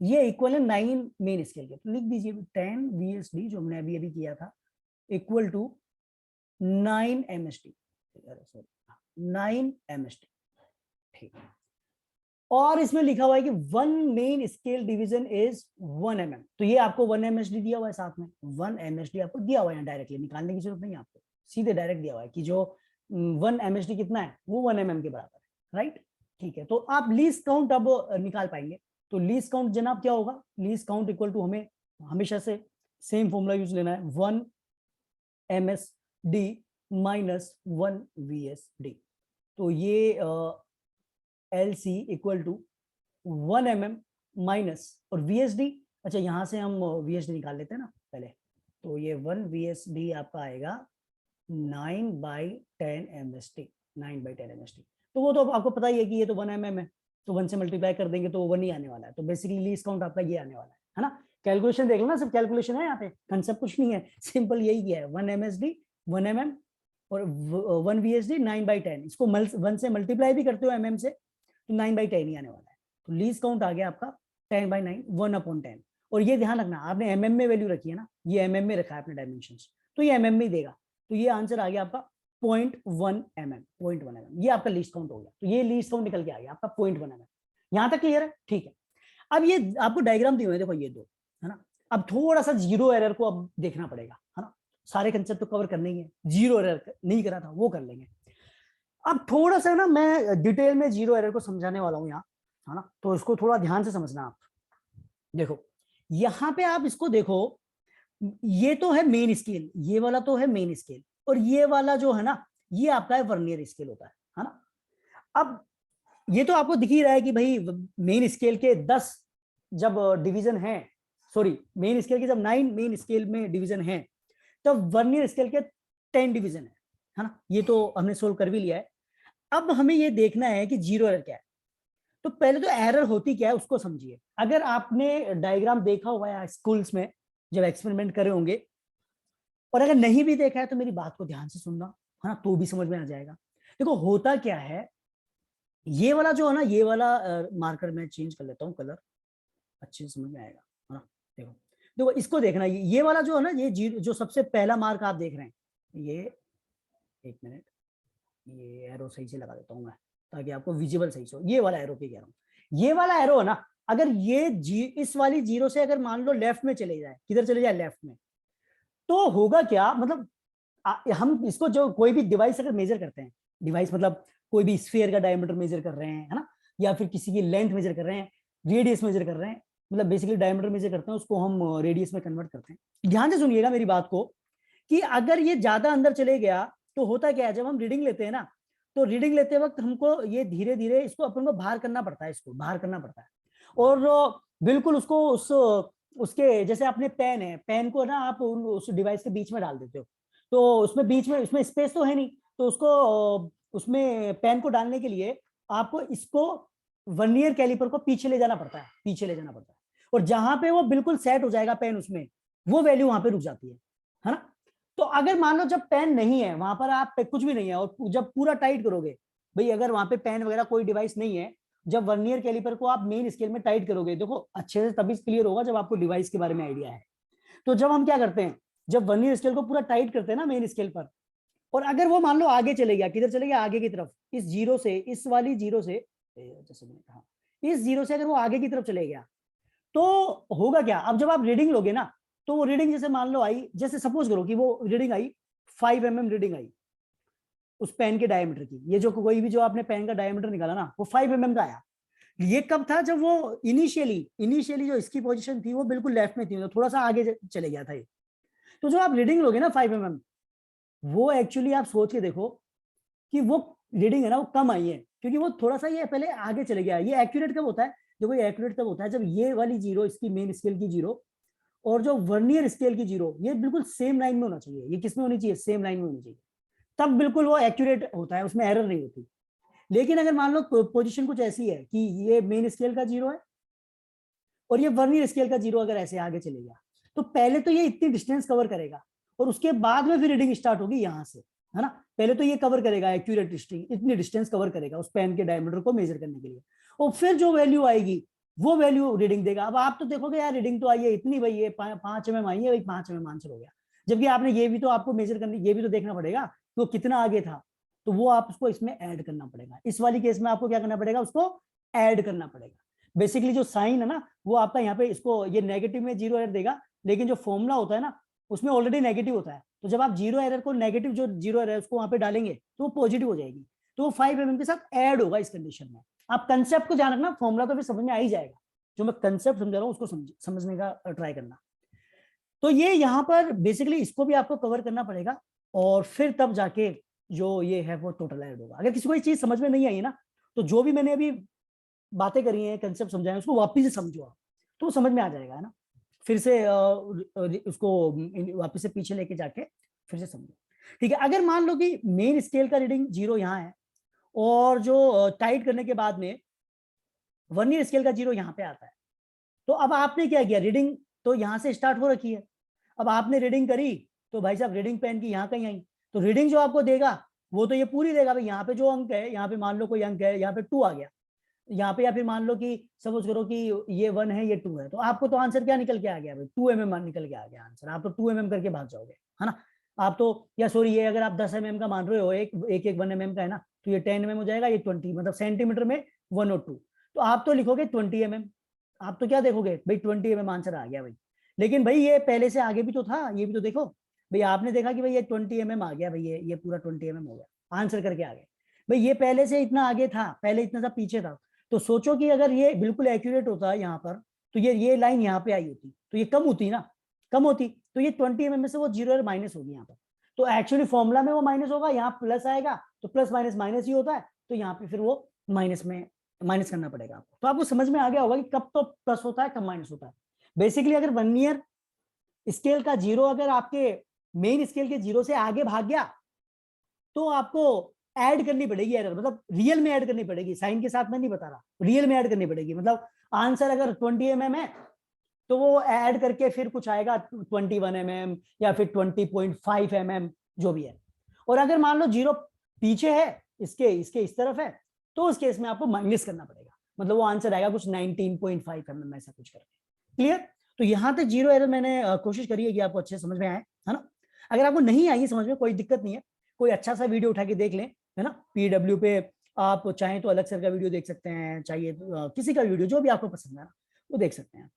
ये इक्वल है 9 मेन स्केल के। तो लिख दीजिए 10 VSD जो हमने अभी किया था इक्वल टू 9 MSD, 9 MSD, ठीक है। और इसमें लिखा हुआ है कि 1 main scale division is 1 mm, तो ये आपको 1 MSD दिया हुआ है, साथ में 1 MSD आपको दिया हुआ है, डायरेक्टली निकालने की जरूरत नहीं है आपको, सीधे डायरेक्ट दिया हुआ है कि जो 1 MSD कितना है वो 1 mm के बराबर है, राइट, ठीक है। तो आप लीस्ट काउंट अब निकाल पाएंगे। तो लीस्ट काउंट जनाब क्या होगा, लीस्ट काउंट इक्वल टू हमें हमेशा से सेम फॉर्मूला यूज लेना है, 1 MSD माइनस 1 VSD। तो ये LC equal to 1 mm minus और VSD, अच्छा यहाँ से हम VSD निकाल लेते हैं ना पहले, तो ये 1 VSD आपका आएगा 9/10 MSD, 9/10 MSD। तो वो तो आपको पता ही है कि ये तो 1 mm है, तो 1 से मल्टीप्लाई कर देंगे तो 1 ही आने वाला है। तो बेसिकली लीस्ट काउंट आपका ये आने वाला है ना। कैलकुलेशन देख लो ना, सब कैलकुलेशन है यहाँ पे, कंसेप्ट कुछ नहीं है, सिंपल यही किया है, 1 MSD 1 mm और 1 VSD 9/10, इसको 1 से मल्टीप्लाई भी करते हो MM से तो 9/10 ही आने वाला है। तो लीस्ट काउंट आ गया आपका 10/9, 1/10। और ये ध्यान रखना आपने MM में वैल्यू रखी है ना, ये MM में रखा है आपने डायमेंशंस, तो ये MM में देगा। तो ये आंसर आ गया आपका 0.1 mm, 0.1 mm, ये आपका लीस्ट काउंट हो गया। तो ये लीस्ट काउंट निकल के आ गया आपका 0.1 mm। यहाँ तक क्लियर है, ठीक है। अब ये आपको डायग्राम दिए हुए देखो ये दो, है ना। अब थोड़ा सा जीरो एरर को अब देखना पड़ेगा, है ना, सारे कंसेप्ट तो कवर करने ही है, जीरो एरर नहीं करा था वो कर लेंगे। अब थोड़ा सा ना मैं डिटेल में जीरो एरर को समझाने वाला हूं यहाँ, है ना, तो इसको थोड़ा ध्यान से समझना आप। देखो यहाँ पे आप इसको देखो, ये तो है मेन स्केल, ये वाला तो है मेन स्केल, और ये वाला जो है ना ये आपका है वर्नियर स्केल होता है ना। अब ये तो आपको दिख ही रहा है कि भाई मेन स्केल के 10 जब डिवीजन है सॉरी मेन स्केल के जब 9 मेन स्केल में डिवीजन है तब वर्नियर स्केल के 10 डिवीजन है ना। ये तो हमने सोल्व कर भी लिया है। अब हमें ये देखना है कि जीरो एरर क्या है। तो पहले तो एरर होती क्या है उसको समझिए। अगर आपने डायग्राम देखा हुआ है स्कूल्स में जब एक्सपेरिमेंट करे होंगे, और अगर नहीं भी देखा है तो मेरी बात को ध्यान से सुनना, है ना, तो भी समझ में आ जाएगा। देखो होता क्या है, ये वाला जो है ना, ये वाला मार्कर मैं चेंज कर लेता हूँ कलर, अच्छे से समझ में आएगा, है ना। देखो देखो इसको देखना, ये वाला जो है ना, ये जीरो जो सबसे पहला मार्क आप देख रहे हैं, ये एक मिनट, ये एरो सही से लगा देता हूँ मैं ताकि आपको विजिबल सही से हो। ये वाला एरो पे कह रहा हूँ, ये वाला एरो है ना, अगर ये इस वाली जीरो से अगर मान लो लेफ्ट में चले जाए, किधर चले जाए, लेफ्ट में, तो होगा क्या, मतलब हम इसको जो कोई भी डिवाइस अगर मेजर करते हैं, डिवाइस मतलब कोई भी स्फीयर का डायमीटर मेजर कर रहे हैं, है ना, या फिर किसी की लेंथ मेजर कर रहे हैं, रेडियस मेजर कर रहे हैं, मतलब बेसिकली डायमीटर मेजर करते हैं, उसको हम रेडियस में कन्वर्ट करते हैं। ध्यान से सुनिएगा मेरी बात को, कि अगर ये ज्यादा अंदर चले गया तो होता क्या है, जब हम रीडिंग लेते हैं ना, तो रीडिंग लेते वक्त हमको ये धीरे धीरे इसको अपन को बाहर करना पड़ता है, इसको बाहर करना पड़ता है। और बिल्कुल उसको उसके जैसे आपने पेन है, पेन को ना आप उस डिवाइस के बीच में डाल देते हो, तो उसमें बीच में उसमें स्पेस तो है नहीं, तो उसको उसमें पेन को डालने के लिए आपको इसको वर्नियर कैलिपर को पीछे ले जाना पड़ता है, पीछे ले जाना पड़ता है। और जहां पे वो बिल्कुल सेट हो जाएगा पेन, उसमें वो वैल्यू वहां पे रुक जाती है ना। तो अगर मान लो जब पेन नहीं है वहां पर, आप कुछ भी नहीं है, और जब पूरा टाइट करोगे, भाई अगर वहां पे पेन वगैरह कोई डिवाइस नहीं है, जब वर्नियर कैलिपर को आप मेन स्केल में टाइट करोगे, देखो अच्छे से तभी क्लियर होगा जब आपको डिवाइस के बारे में आइडिया है। तो जब हम क्या करते हैं, जब वर्नियर स्केल को पूरा टाइट करते हैं ना मेन स्केल पर, और अगर वो मान लो आगे चले गया, किधर चले गया, आगे की तरफ, इस जीरो से, इस वाली जीरो से, जैसे मैंने कहा, इस जीरो से अगर वो आगे की तरफ चले गया, तो होगा क्या, अब जब आप रीडिंग लोगे ना, तो वो रीडिंग जैसे मान लो आई, जैसे सपोज करो कि वो reading I 5 mm reading I उस पेन के डायमीटर की, ये जो कोई भी जो आपने पेन का डायमीटर निकाला ना, वो 5 mm का आया। ये कब था, जब वो इनिशियली जो इसकी पोजीशन थी वो बिल्कुल लेफ्ट में थी, तो थोड़ा सा आगे चले गया था ये। तो जो आप रीडिंग लोगे ना 5 mm, वो एक्चुअली आप सोच के देखो कि वो रीडिंग है ना वो कम आई है, क्योंकि वो थोड़ा सा ये पहले आगे चले गया। ये एक्यूरेट कब होता है, देखो ये एक्यूरेट तब होता है जब ये वाली जीरो, इसकी मेन स्केल की जीरो, और जो वर्नियर स्केल की जीरो, ये बिल्कुल सेम लाइन में होना चाहिए। ये किस में होनी चाहिए, सेम लाइन में होनी चाहिए, तब बिल्कुल वो एक्यूरेट होता है, उसमें एरर नहीं होती। लेकिन अगर मान लो पोजीशन कुछ ऐसी है कि ये मेन स्केल का जीरो है और ये वर्नियर स्केल का जीरो अगर ऐसे आगे चले गया, तो पहले तो ये इतनी डिस्टेंस कवर करेगा, और उसके बाद में फिर रीडिंग स्टार्ट होगी यहां से, है ना। पहले तो ये कवर करेगा, एक्यूरेट डिस्टेंस, इतनी डिस्टेंस कवर करेगा उस पेन के डायमीटर को मेजर करने के लिए, और फिर जो वैल्यू आएगी वो वैल्यू रीडिंग देगा। अब आप तो देखोगे यार रीडिंग तो आई है इतनी, भाई ये 5 mm आई है, भाई 5 mm आंसर हो गया। जबकि आपने ये भी तो आपको मेजर करने, ये भी तो देखना पड़ेगा कि वो कितना आगे था, तो वो आप उसको इसमें ऐड करना पड़ेगा। इस वाली केस में आपको क्या करना पड़ेगा, उसको ऐड करना पड़ेगा। बेसिकली जो साइन है ना, वो आपका यहाँ पे इसको ये नेगेटिव में जीरो एरर देगा, लेकिन जो फॉर्मूला होता है ना उसमें ऑलरेडी नेगेटिव होता है, तो जब आप जीरो एरर को नेगेटिव, जो जीरो एरर उसको वहां पे डालेंगे तो वो पॉजिटिव हो जाएगी, तो वो 5 mm के साथ ऐड होगा इस कंडीशन में। आप कंसेप्ट को ध्यान रखना, फॉर्मूला तो फिर समझ में आ ही जाएगा, जो मैं कंसेप्ट समझा रहा हूँ उसको समझने का ट्राई करना। तो ये यहाँ पर बेसिकली इसको भी आपको कवर करना पड़ेगा, और फिर तब जाके जो ये है वो टोटल ऐड होगा। अगर किसी को ये चीज समझ में नहीं आई है ना, तो जो भी मैंने अभी बातें करी हैं, कंसेप्ट समझाए, उसको वापस से समझो आप, तो समझ में आ जाएगा, है ना। फिर से उसको वापस से पीछे लेके जाके फिर से समझो, ठीक है। अगर मान लो कि मेन स्केल का रीडिंग जीरो यहाँ है, और जो टाइट करने के बाद में वर्नियर स्केल का जीरो यहाँ पे आता है, तो अब आपने क्या किया, रीडिंग तो यहाँ से स्टार्ट हो रखी है, अब आपने रीडिंग करी, तो भाई साहब रीडिंग पेन की यहाँ कहीं आई, तो रीडिंग जो आपको देगा वो तो ये पूरी देगा। भाई यहाँ पे जो अंक है, यहाँ पे मान लो कोई अंक है, यहाँ पे 2 आ गया यहाँ पे, या फिर मान लो कि सपोज करो कि ये 1 है, ये 2 है, तो आपको तो आंसर क्या निकल के आ गया भाई, 2 mm निकल के आ गया आंसर। आप तो 2 mm करके भाग जाओगे, है ना। आप तो, या सॉरी, ये अगर आप 10 mm का मान रहे हो, एक 1 mm का है ना, तो ये 10 mm हो जाएगा, ये 20, मतलब सेंटीमीटर में 1 और 2, तो आप तो लिखोगे 20 mm। आप तो क्या देखोगे भाई, 20 mm आंसर आ गया भाई। लेकिन भाई ये पहले से आगे भी तो था, ये भी तो देखो भाई, आपने देखा कि भाई ये 20 mm आ गया भाई, ये पूरा 20 mm हो गया, आंसर करके आ गए भाई। ये पहले से इतना आगे था, पहले इतना सा पीछे था, तो सोचो कि अगर ये बिल्कुल एक्यूरेट होता यहाँ पर, तो ये लाइन यहाँ पे आई होती, तो ये कम होती ना, कम होती, तो ये 20 mm में से वो जीरो माइनस होगी यहाँ पर। तो एक्चुअली फॉर्मूला में वो माइनस होगा, यहाँ प्लस आएगा, तो प्लस माइनस माइनस ही होता है, तो यहाँ पे फिर वो माइनस में माइनस करना पड़ेगा आपको। तो आपको समझ में आ गया होगा कि कब तो प्लस होता है, कब माइनस होता है। बेसिकली अगर वर्नियर स्केल का जीरो अगर आपके मेन स्केल के जीरो से आगे भाग गया तो आपको ऐड करनी पड़ेगी एरर, मतलब रियल में ऐड करनी पड़ेगी, साइन के साथ मैं नहीं बता रहा, रियल में ऐड करनी पड़ेगी। मतलब आंसर अगर 20 mm है तो वो ऐड करके फिर कुछ आएगा 21 mm या फिर 20.5 mm जो भी है। और अगर मान लो जीरो पीछे है, इसके इसके इस तरफ है, तो उस केस में आपको माइनस करना पड़ेगा, मतलब वो आंसर आएगा कुछ 19.5 mm ऐसा कुछ करके। क्लियर? तो यहां तक जीरो एरर मैंने कोशिश करी है कि आपको अच्छे समझ में आए, है ना। अगर आपको नहीं आई समझ में, कोई दिक्कत नहीं है, कोई अच्छा सा वीडियो उठा के देख लें, है ना। पीडब्ल्यू पे आप चाहें तो अलग सर का वीडियो देख सकते हैं, चाहिए किसी का वीडियो जो भी आपको पसंद है ना वो देख सकते हैं,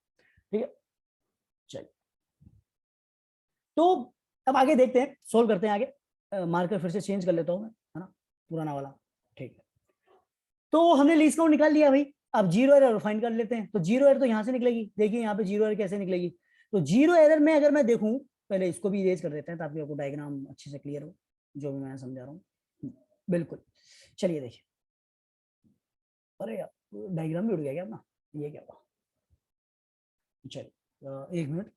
ठीक है। चलिए तो अब आगे देखते हैं, सोल्व करते हैं आगे। मार्कर फिर से चेंज कर लेता हूं मैं, है ना, पुराना वाला, ठीक है। तो हमने लीस्ट काउंट निकाल लिया भाई, अब जीरो एरर फाइंड कर लेते हैं। तो जीरो एरर तो यहां से निकलेगी, देखिए यहाँ पे जीरो एरर कैसे निकलेगी। तो जीरो एरर में अगर मैं देखूं, पहले इसको भी इरेज कर देते हैं ताकि आपको डायग्राम अच्छे से क्लियर हो जो भी मैं समझा रहा हूँ। बिल्कुल, चलिए देखिए, अरे यार डायग्राम भी उड़ गया क्या अपना, ये क्या हुआ। चलिए एक मिनट,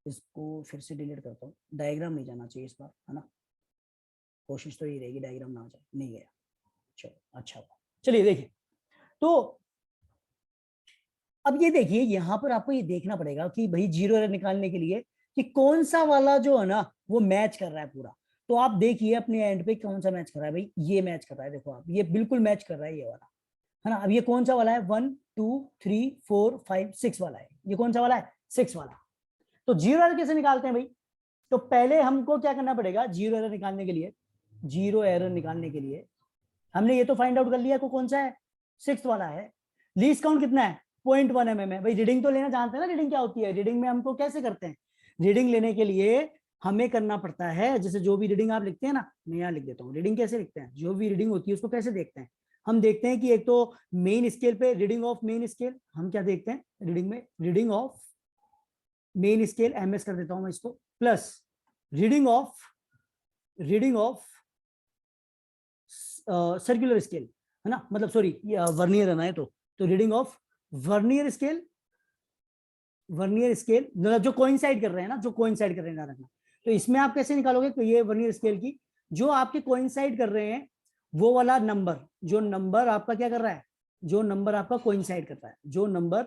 इसको फिर से डिलीट करता हूँ, डायग्राम नहीं जाना चाहिए इस बार, है ना। कोशिश तो यही रहेगी डायग्राम ना आ जाए, नहीं गया, चलो अच्छा हुआ। चलिए देखिए, तो अब ये देखिए यहाँ पर आपको ये देखना पड़ेगा कि भाई जीरो एरर निकालने के लिए कि कौन सा वाला जो है ना वो मैच कर रहा है पूरा। तो आप देखिए अपने एंड पे कौन सा मैच कर रहा है, भाई ये मैच कर रहा है, देखो आप ये बिल्कुल मैच कर रहा है ये वाला, है ना। अब ये कौन सा वाला है, 1 2 3 4 5 6 वाला है, ये कौन सा वाला है, 6 वाला। तो जीरो एरर कैसे निकालते हैं भाई, तो पहले हमको क्या करना पड़ेगा, जीरो एरर निकालने के लिए, जीरो एरर निकालने के लिए हमने ये तो फाइंड आउट कर लिया को कौन सा है, 6 वाला है। लीस्ट काउंट कितना है, 0.1 mm है। भाई रीडिंग तो लेना जानते हैं ना, रीडिंग क्या होती है। रीडिंग में हमको कैसे करते हैं, रीडिंग लेने के लिए हमें करना पड़ता है, जैसे जो भी रीडिंग आप लिखते हैं ना, मैं यहाँ लिख देता हूँ रीडिंग कैसे लिखते हैं। जो भी रीडिंग होती है उसको कैसे देखते हैं, हम देखते हैं कि एक तो मेन स्केल पे रीडिंग ऑफ मेन स्केल, हम क्या देखते हैं रीडिंग में, reading of main scale, MS कर देता हूं मैं इसको, plus reading of circular scale, है ना, मतलब सॉरी वर्नियर है ना, तो reading of vernier scale, vernier scale जो कोइंसाइड कर रहे हैं ना, जो कोइंसाइड कर रहे हैं रखना। तो इसमें आप कैसे निकालोगे, तो ये वर्नियर स्केल की जो आपके कोइंसाइड कर रहे हैं वो वाला नंबर, जो नंबर आपका क्या कर रहा है, जो नंबर आपका कोइंसाइड कर रहा है, जो नंबर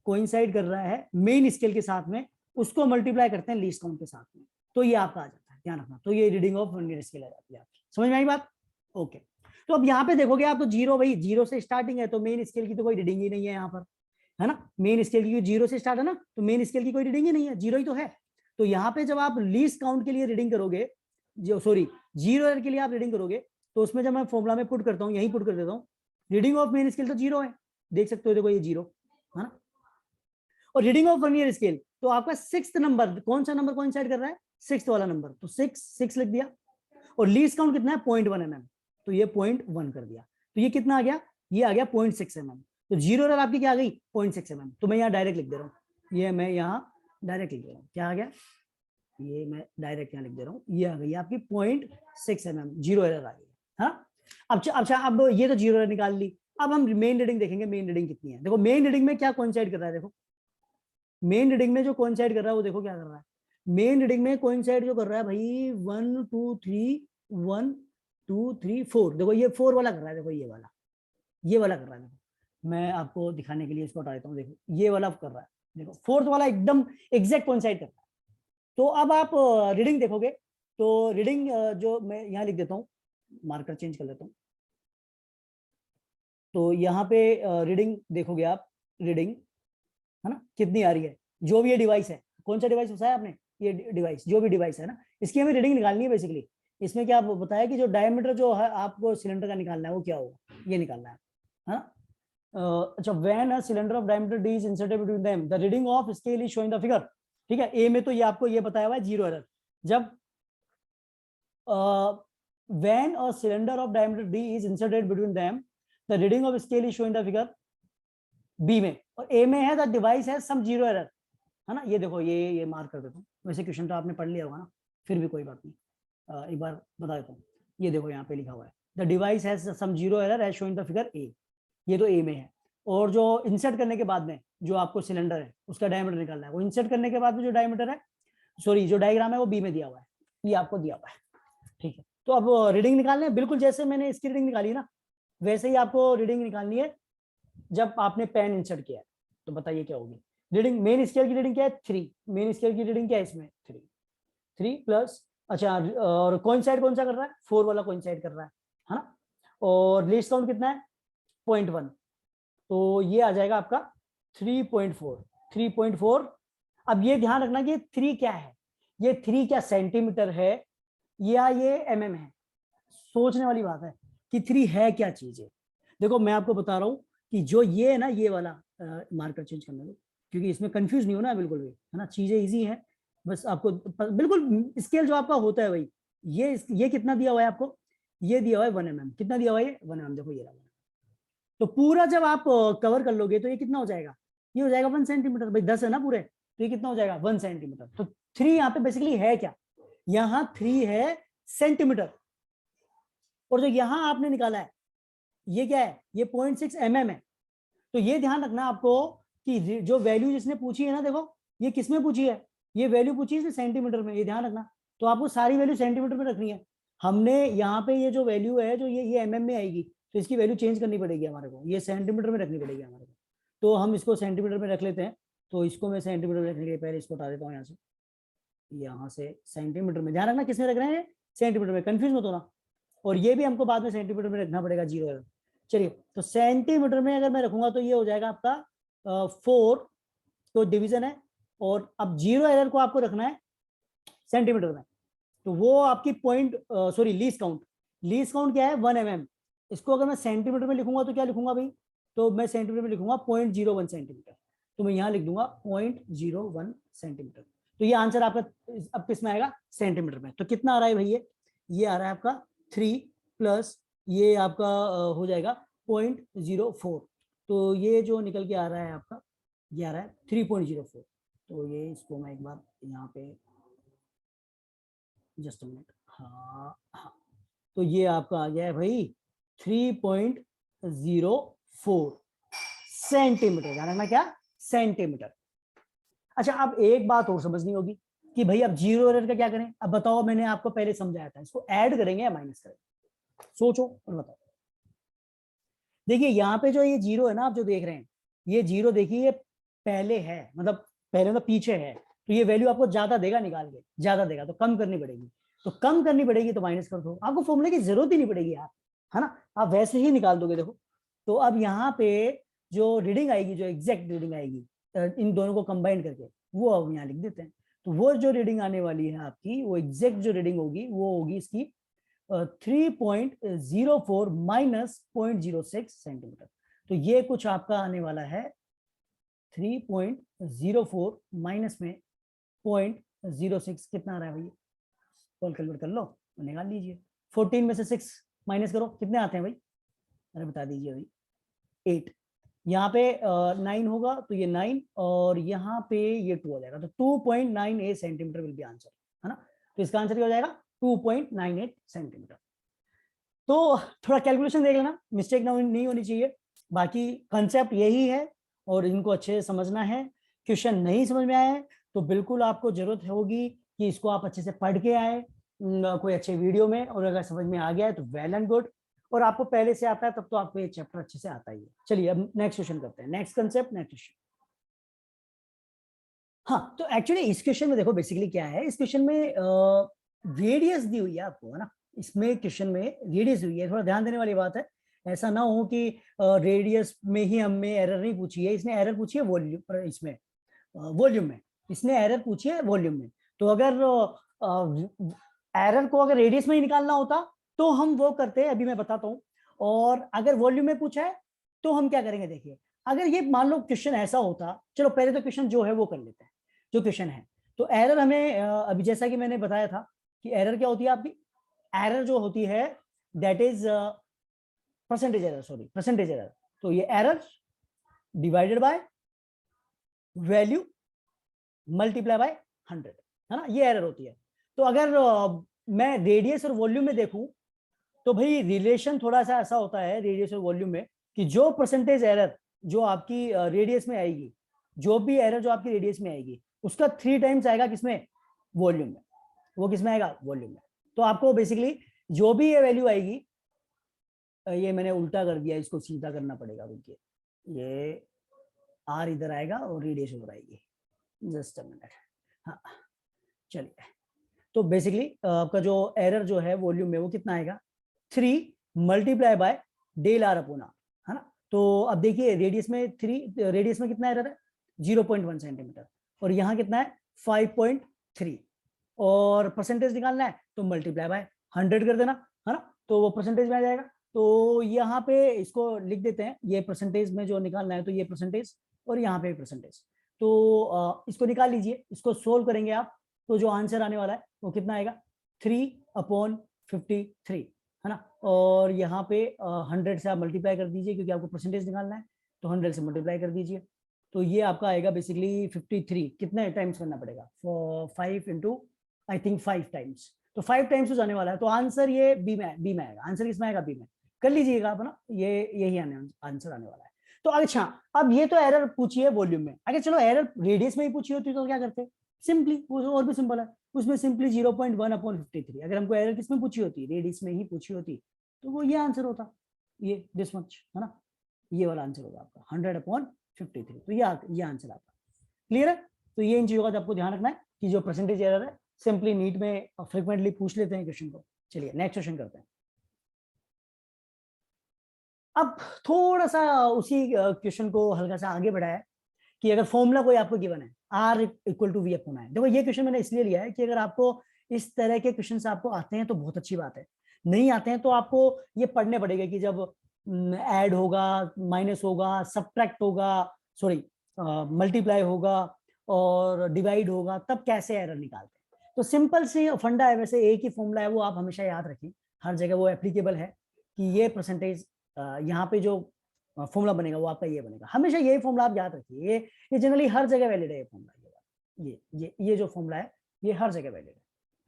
कोइंसाइड कर रहा है मेन स्केल के साथ में, उसको मल्टीप्लाई करते हैं लीस्ट काउंट के साथ में, तो ये आपका आ जाता है, ध्यान रखना। तो ये रीडिंग ऑफ वर्नियर स्केल आ जाती है आपकी, समझ में आई बात, ओके। तो अब यहाँ पे देखोगे आप, तो जीरो, भाई जीरो से स्टार्टिंग है तो मेन स्केल की तो कोई रीडिंग ही नहीं है यहाँ पर, है ना। मेन स्केल की जीरो से स्टार्ट है ना, तो मेन स्केल की कोई रीडिंग ही नहीं है, जीरो ही तो है। तो यहाँ पे जब आप लीस्ट काउंट के लिए रीडिंग करोगे, जो सॉरी जीरो एरर के लिए आप रीडिंग करोगे, तो उसमें जब मैं फॉर्मुला में पुट करता हूँ, यही पुट कर देता हूँ, रीडिंग ऑफ मेन स्केल तो जीरो है, देख सकते हो, देखो ये जीरो, है ना। और रीडिंग ऑफ वर्नियर स्केल, तो आपका 6th नंबर, कौन सा नंबर कोइंसाइड कर रहा है, 6th वाला नंबर, तो 6 लिख दिया। और लीस्ट काउंट कितना है, 0.1 mm, तो ये 0.1 कर दिया, तो ये कितना आ गया, ये आ गया 0.6 mm। तो जीरो एरर आपकी क्या आ गई, 0.6 mm। तो मैं यहाँ डायरेक्ट लिख दे रहा हूँ, ये मैं यहाँ डायरेक्ट लिख दे रहा हूँ, क्या आ गया, ये मैं डायरेक्ट यहाँ लिख दे रहा हूँ, ये आ गई आपकी 0.6 mm, जीरो एरर आ गई, हाँ। अच्छा अब ये तो जीरो एरर निकाल ली, अब हम मेन रीडिंग देखेंगे, मेन रीडिंग कितनी है। देखो मेन रीडिंग में क्या कोइंसाइड कर रहा है, देखो मेन रीडिंग में जो कोइंसाइड कर रहा है वो देखो क्या कर रहा है, मेन रीडिंग में कोइंसाइड जो कर रहा है भाई 1 2 3 1 2 3 4, देखो ये 4 वाला कर रहा है, देखो ये वाला कर रहा है, देखो मैं आपको दिखाने के लिए इसको हटा देता हूँ, देखो ये वाला कर रहा है, देखो 4th वाला एकदम एग्जैक्ट कोइंसाइड कर रहा है। तो अब आप रीडिंग देखोगे, तो रीडिंग जो मैं यहाँ लिख देता हूँ, मार्कर चेंज कर लेता हूँ, तो यहाँ पे रीडिंग देखोगे आप, रीडिंग है ना कितनी आ रही है, जो भी ये डिवाइस है, कौन सा डिवाइस बताया आपने, ये डिवाइस, जो भी डिवाइस है ना, इसकी हमें रीडिंग निकालनी है बेसिकली। इसमें क्या बताया कि जो डायमीटर जो है आपको सिलेंडर का निकालना है वो क्या होगा, ये निकालना है ना। अच्छा, when a cylinder of diameter D is inserted between them the reading of scale is showing the figure, ठीक है। ए में तो ये आपको ये बताया हुआ है जीरो एरर, जब when a cylinder of diameter D is inserted between them the reading of scale is showing the figure, B में, और ए में है द डिवाइस है सम जीरो एरर, है ना। ये देखो ये मार्क कर देता हूँ, वैसे क्वेश्चन तो आपने पढ़ लिया होगा ना, फिर भी कोई बात नहीं, एक बार बता देता हूँ। ये देखो यहाँ पे लिखा हुआ है the device has some zero error as showing the figure A, ये तो ए में है। और जो इंसर्ट करने के बाद में जो आपको सिलेंडर है उसका डायमीटर निकालना है, वो इंसर्ट करने के बाद में जो डायमीटर है, सॉरी जो डायग्राम है वो बी में दिया हुआ है, ये आपको दिया हुआ है, ठीक है। तो अब रीडिंग निकालने है, बिल्कुल जैसे मैंने इसकी रीडिंग निकाली ना, वैसे ही आपको रीडिंग निकालनी है जब आपने पेन इंसर्ट किया है। तो बताइए क्या होगी रीडिंग। मेन स्केल की रीडिंग क्या है 3, मेन स्केल की रीडिंग क्या है इसमें 3 प्लस, अच्छा और कोइंसाइड कौन सा कर रहा है, 4 वाला कोइंसाइड कर रहा है ना। और लीस्ट काउंट कितना है 0.1, तो ये आ जाएगा आपका 3.4। अब ये ध्यान रखना कि 3 क्या है, ये 3 क्या सेंटीमीटर है या ये mm है, सोचने वाली बात है कि 3 है क्या चीज है। देखो मैं आपको बता रहा हूं कि जो ये है ना, ये वाला मार्कर चेंज करना है क्योंकि इसमें कंफ्यूज नहीं होना बिल्कुल भी, है ना, चीजें इजी हैं, बस आपको बिल्कुल स्केल जो आपका होता है वही। ये कितना दिया हुआ है आपको, ये दिया हुआ है 1 mm, कितना दिया हुआ है 1 mm, देखो ये रहा। तो पूरा जब आप कवर कर लोगे तो ये कितना हो जाएगा, ये हो जाएगा 1 सेंटीमीटर, भाई 10 है ना पूरे, तो ये कितना हो जाएगा 1 सेंटीमीटर। तो 3 यहाँ पे बेसिकली है क्या, यहाँ 3 है सेंटीमीटर, और जो यहाँ आपने निकाला है ये क्या है, ये 0.6 mm है। तो ये ध्यान रखना आपको कि जो वैल्यू जिसने पूछी है ना, देखो ये किस में पूछी है, ये वैल्यू पूछी है सेंटीमीटर में, ये ध्यान रखना। तो आपको सारी वैल्यू सेंटीमीटर में रखनी है। हमने यहाँ पे ये जो वैल्यू है जो ये mm में आएगी, तो इसकी वैल्यू चेंज करनी पड़ेगी हमारे को, ये सेंटीमीटर में रखनी पड़ेगी हमारे को। तो हम इसको सेंटीमीटर में रख लेते हैं। तो इसको मैं सेंटीमीटर में रखने के पहले इसको हटा देता हूँ यहाँ से सेंटीमीटर में, ध्यान रखना किस में रख रहे हैं, सेंटीमीटर में, कंफ्यूज मत होना। और ये भी हमको बाद में सेंटीमीटर में रखना पड़ेगा, 0 एरर। चलिए तो सेंटीमीटर में अगर मैं रखूंगा तो ये हो जाएगा आपका 4, तो डिवीजन है, और अब 0 एरर को आपको रखना है सेंटीमीटर में। तो वो आपकी लीस्ट काउंट क्या है 1 mm। इसको अगर मैं सेंटीमीटर में लिखूंगा तो क्या लिखूंगा भाई, तो मैं सेंटीमीटर में लिखूंगा 0.01 सेंटीमीटर, तो मैं यहाँ लिख दूंगा 0.01 सेंटीमीटर। तो ये आंसर आपका अब किस में आएगा, सेंटीमीटर में। तो कितना आ रहा है भाई, ये आ रहा है आपका 3 प्लस ये आपका हो जाएगा 0.04, तो ये जो निकल के आ रहा है आपका, ये आ रहा है 3.04। तो ये इसको मैं एक बार यहाँ पे जस्ट मिनट, हाँ हाँ, तो ये आपका आ गया है भाई 3.04 सेंटीमीटर, ध्यान रखना क्या, सेंटीमीटर। अच्छा अब एक बात और समझनी होगी कि भाई अब 0 एरर का क्या करें। अब बताओ, मैंने आपको पहले समझाया था, इसको ऐड करेंगे या माइनस करेंगे, सोचो और बताओ। देखिए यहाँ पे जो ये 0 है ना, आप जो देख रहे हैं ये 0, देखिए ये पहले है, मतलब पहले मतलब पीछे है, तो ये वैल्यू आपको ज्यादा देगा, निकाल के ज्यादा देगा तो कम करनी पड़ेगी, तो कम करनी पड़ेगी तो माइनस कर दो, आपको फॉर्मूले की जरूरत ही नहीं पड़ेगी यार, है ना, आप वैसे ही निकाल दोगे। देखो तो अब यहाँ पे जो रीडिंग आएगी, जो एग्जैक्ट रीडिंग आएगी इन दोनों को कंबाइन करके, वो अब यहाँ लिख देते हैं। तो वो जो रीडिंग आने वाली है आपकी, वो एग्जैक्ट जो रीडिंग होगी वो होगी इसकी 3.04 माइनस 0.06 सेंटीमीटर। तो ये कुछ आपका आने वाला है 3.04 माइनस में 0.06, कितना आ रहा है भैया, कैलकुलेट कर लो, निकाल लीजिए। 14 में से 6 माइनस करो, कितने आते हैं भाई, अरे बता दीजिए भाई, 8। यहाँ पे 9 होगा तो ये 9, और यहाँ पे ये 2 हो जाएगा, तो 2.98 सेंटीमीटर विल बी आंसर, है ना। तो इसका आंसर क्या हो जाएगा 2.98 सेंटीमीटर। तो थोड़ा कैलकुलेशन देख लेना, मिस्टेक नहीं होनी चाहिए, बाकी कंसेप्ट यही है और इनको अच्छे से समझना है। क्वेश्चन नहीं समझ में आया है तो बिल्कुल आपको जरूरत होगी कि इसको आप अच्छे से पढ़ के आए कोई अच्छे वीडियो में, और अगर समझ में आ गया है तो वेल एंड गुड, और आपको पहले से आता है तब तो आपको ये चैप्टर अच्छे से आता ही है। चलिए अब नेक्स्ट क्वेश्चन करते हैं, नेक्स्ट कंसेप्ट, नेक्स्ट क्वेश्चन। हाँ तो एक्चुअली इस क्वेश्चन में देखो बेसिकली क्या है, इस क्वेश्चन में रेडियस दी हुई है आपको, है ना, इसमें क्वेश्चन में रेडियस हुई है, थोड़ा ध्यान देने वाली बात है। ऐसा ना हो कि रेडियस में ही हमें एरर नहीं पूछी है, इसने एरर पूछी है वॉल्यूम, इसमें वॉल्यूम में इसने एरर पूछी है वॉल्यूम में। तो अगर एरर को अगर रेडियस में ही निकालना होता तो हम वो करते हैं, अभी मैं बताता हूँ। और अगर वॉल्यूम में पूछा है तो हम क्या करेंगे, देखिए अगर ये मान लो क्वेश्चन ऐसा होता, चलो पहले तो क्वेश्चन जो है वो कर लेते हैं, जो क्वेश्चन है। तो एरर हमें अभी जैसा कि मैंने बताया था कि एरर क्या होती है आपकी, एरर जो होती है that is percentage error, sorry percentage error. तो ये error divided by value multiply by 100, है ना, ये एरर होती है। तो अगर मैं रेडियस और वॉल्यूम में देखूं तो भाई रिलेशन थोड़ा सा ऐसा होता है रेडियस और वॉल्यूम में कि जो परसेंटेज एरर जो आपकी रेडियस में आएगी, जो भी एरर जो आपकी रेडियस में आएगी उसका 3 टाइम्स आएगा किसमें, वॉल्यूम में। वो किसमें आएगा, वॉल्यूम में। तो आपको बेसिकली जो भी ये वैल्यू आएगी, ये मैंने उल्टा कर दिया, इसको सीधा करना पड़ेगा, रुकिए, ये आर इधर आएगा और रेडियस उधर आएगी, जस्ट अ मिनट। हाँ चलिए, तो बेसिकली आपका जो एरर जो है वॉल्यूम में वो कितना आएगा, 3 multiply by del R upon R, है ना। तो अब देखिए रेडियस में 3, रेडियस में कितना एरर है, 0.1 सेंटीमीटर, और यहाँ कितना है 5.3, और परसेंटेज निकालना है तो मल्टीप्लाई बाय 100 कर देना, है ना, तो वो परसेंटेज में आ जाएगा। तो यहाँ पे इसको लिख देते हैं, ये परसेंटेज में जो निकालना है तो ये परसेंटेज और यहाँ पे परसेंटेज, तो इसको निकाल लीजिए, इसको सोल्व करेंगे आप, तो जो आंसर आने वाला है वो कितना आएगा, 3/53, है ना। और यहाँ पे 100 से आप मल्टीप्लाई कर दीजिए, क्योंकि आपको परसेंटेज निकालना है, तो 100 से मल्टीप्लाई कर दीजिए, तो ये आपका आएगा बेसिकली 53। कितने टाइम्स करना पड़ेगा, 5 इंटू आई थिंक 5 टाइम्स, तो 5 टाइम्स हो जाने वाला है, तो आंसर ये बी में आएगा। आंसर किसमें आएगा, बी में। कर लीजिएगा आप ना, ये यही आंसर आने वाला है। तो अच्छा, अब ये तो एरर पूछिए वॉल्यूम में, अगर चलो एरर रेडियस में ही पूछी होती तो क्या करते, सिंपली, और भी सिंपल है, उसमें सिंपली 0.1/53। अगर हमको एरर किसमें पूछी होती, रेडियस में ही पूछी होती, तो वो ये आंसर होता, ये दिस मच, है ना, ये वाला आंसर होगा आपका 100/53। तो ये आंसर आपका क्लियर है। तो ये इन चीजों का आपको ध्यान रखना है कि जो परसेंटेज एरर है सिंपली नीट में फ्रिक्वेंटली पूछ लेते हैं क्वेश्चन को। चलिए नेक्स्ट क्वेश्चन करते हैं। अब थोड़ा सा उसी क्वेश्चन को हल्का सा आगे बढ़ाया कि अगर फॉर्मूला कोई आपको गिवन है R = V अपॉन I। देखो ये क्वेश्चन मैंने इसलिए लिया है कि अगर आपको इस तरह के क्वेश्चन आपको आते हैं तो बहुत अच्छी बात है, नहीं आते हैं तो आपको ये पढ़ने पड़ेगा कि जब ऐड होगा, माइनस होगा, सब्ट्रैक्ट होगा, सॉरी मल्टीप्लाई होगा और डिवाइड होगा, तब कैसे एरर निकालते हैं। तो सिंपल सी फंडा है, वैसे एक ही फॉर्मूला है, वो आप हमेशा याद रखें, हर जगह वो एप्लीकेबल है कि ये परसेंटेज यहाँ पे जो फॉर्मूला बनेगा वो आपका ये बनेगा, हमेशा यही फॉर्मूला आप याद रखिए। ये जनरली हर जगह वैलिड है ये फॉर्मूला, ये जो फॉर्मूला है ये हर जगह वैलिड है।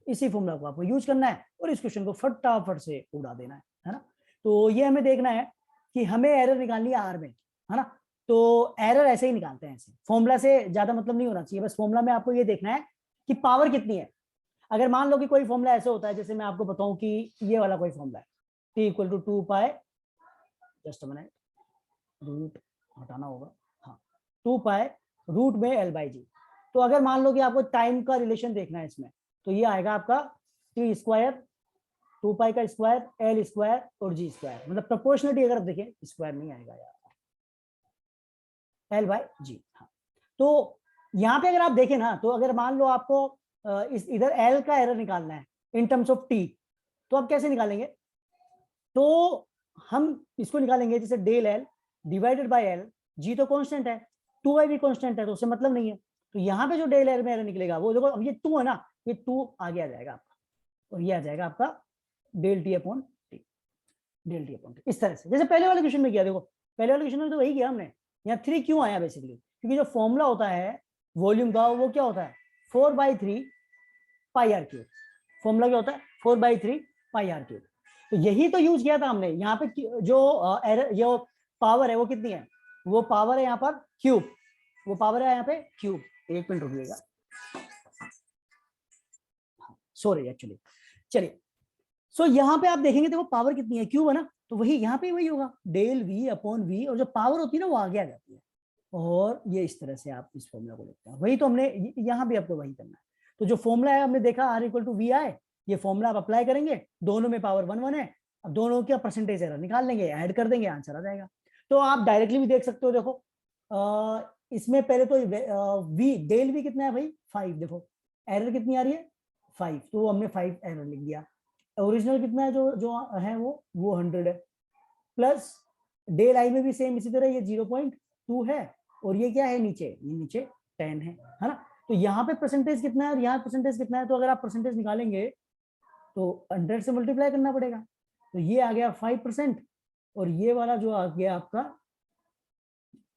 इसी फॉर्मूला को आपको यूज करना है और इस क्वेश्चन को फटाफट से उड़ा देना है ना। तो ये हमें देखना है कि हमें एरर निकालनी है आर में, है ना। तो एरर ऐसे ही निकालते हैं, ऐसे फॉर्मूला से ज्यादा मतलब नहीं होना चाहिए, बस फॉर्मूला में आपको ये देखना है कि पावर कितनी है। अगर मान लो कि कोई फॉर्मूला ऐसे होता है, जैसे मैं आपको बताऊं कि ये वाला कोई फॉर्मूला है, T = 2π, just a minute, root हटाना होगा, हाँ, 2π में L/G। तो अगर मान लो कि आपको टाइम का रिलेशन देखना है इसमें, तो ये आएगा आपका T स्क्वायर, 2π का स्क्वायर, L स्क्वायर और G स्क्वायर, मतलब प्रोपोर्शनलिटी अगर देखें, स्क्वायर नहीं आएगा यार, L/G। हाँ, तो यहाँ पे अगर आप देखें ना, तो अगर मान लो आपको इस इधर L का एरर निकालना है इन टर्म्स ऑफ T, तो आप कैसे निकालेंगे, तो हम इसको निकालेंगे जैसे del L divided by L, G तो कांस्टेंट है, 2i भी कांस्टेंट है, तो उससे मतलब नहीं है। तो यहाँ पे जो डेल L में एरर निकलेगा वो देखो, अब ये 2 है ना, ये 2 आगे आ जाएगा आपका, और ये आ जाएगा आपका del T upon T, del T upon T, इस तरह से जैसे पहले वाले क्वेश्चन में किया। देखो पहले वाले क्वेश्चन में तो वही किया हमने, यहाँ 3 क्यों आया बेसिकली, क्योंकि जो फॉर्मूला होता है वॉल्यूम का वो क्या होता है, 4/3 πr3। फॉर्मूला क्या होता है, 4/3 πr3। तो यही तो यूज किया था हमने यहाँ पे, जो एरर, जो पावर है वो कितनी है, वो पावर है यहाँ पर क्यूब, वो पावर है यहाँ पे क्यूब। एक मिनट रुकिएगा, सॉरी एक्चुअली, चलिए। सो यहाँ पे आप देखेंगे तो वो पावर कितनी है, क्यूब है ना, तो वही यहाँ पे वही होगा डेल V अपॉन V, और जो पावर होती है ना वो आगे आ जाती है, और ये इस तरह से आप इस फॉर्मूला को लिखते हैं। वही तो हमने यहाँ भी आपको वही करना है। तो जो फॉर्मूला है हमने देखा R = VI, ये फॉर्मूला आप अप्लाई करेंगे, दोनों में पावर 1 है, अब दोनों का परसेंटेज एरर निकाल लेंगे, ऐड कर देंगे, आंसर आ जाएगा। तो आप डायरेक्टली भी देख सकते हो, देखो इसमें पहले तो V, डेल V कितना है भाई 5, देखो एरर कितनी आ रही है 5, तो हमने 5 एरर लिख दिया। ओरिजिनल कितना है, जो जो है वो 100 है, प्लस डेल I में भी सेम इसी तरह ये 0.2 है, और ये क्या है नीचे, ये नीचे 10 है ना। तो यहाँ पे परसेंटेज कितना है और यहाँ परसेंटेज कितना है, तो अगर आप परसेंटेज निकालेंगे तो 100 से मल्टीप्लाई करना पड़ेगा, तो ये आ गया 5%, और ये वाला जो आ गया आपका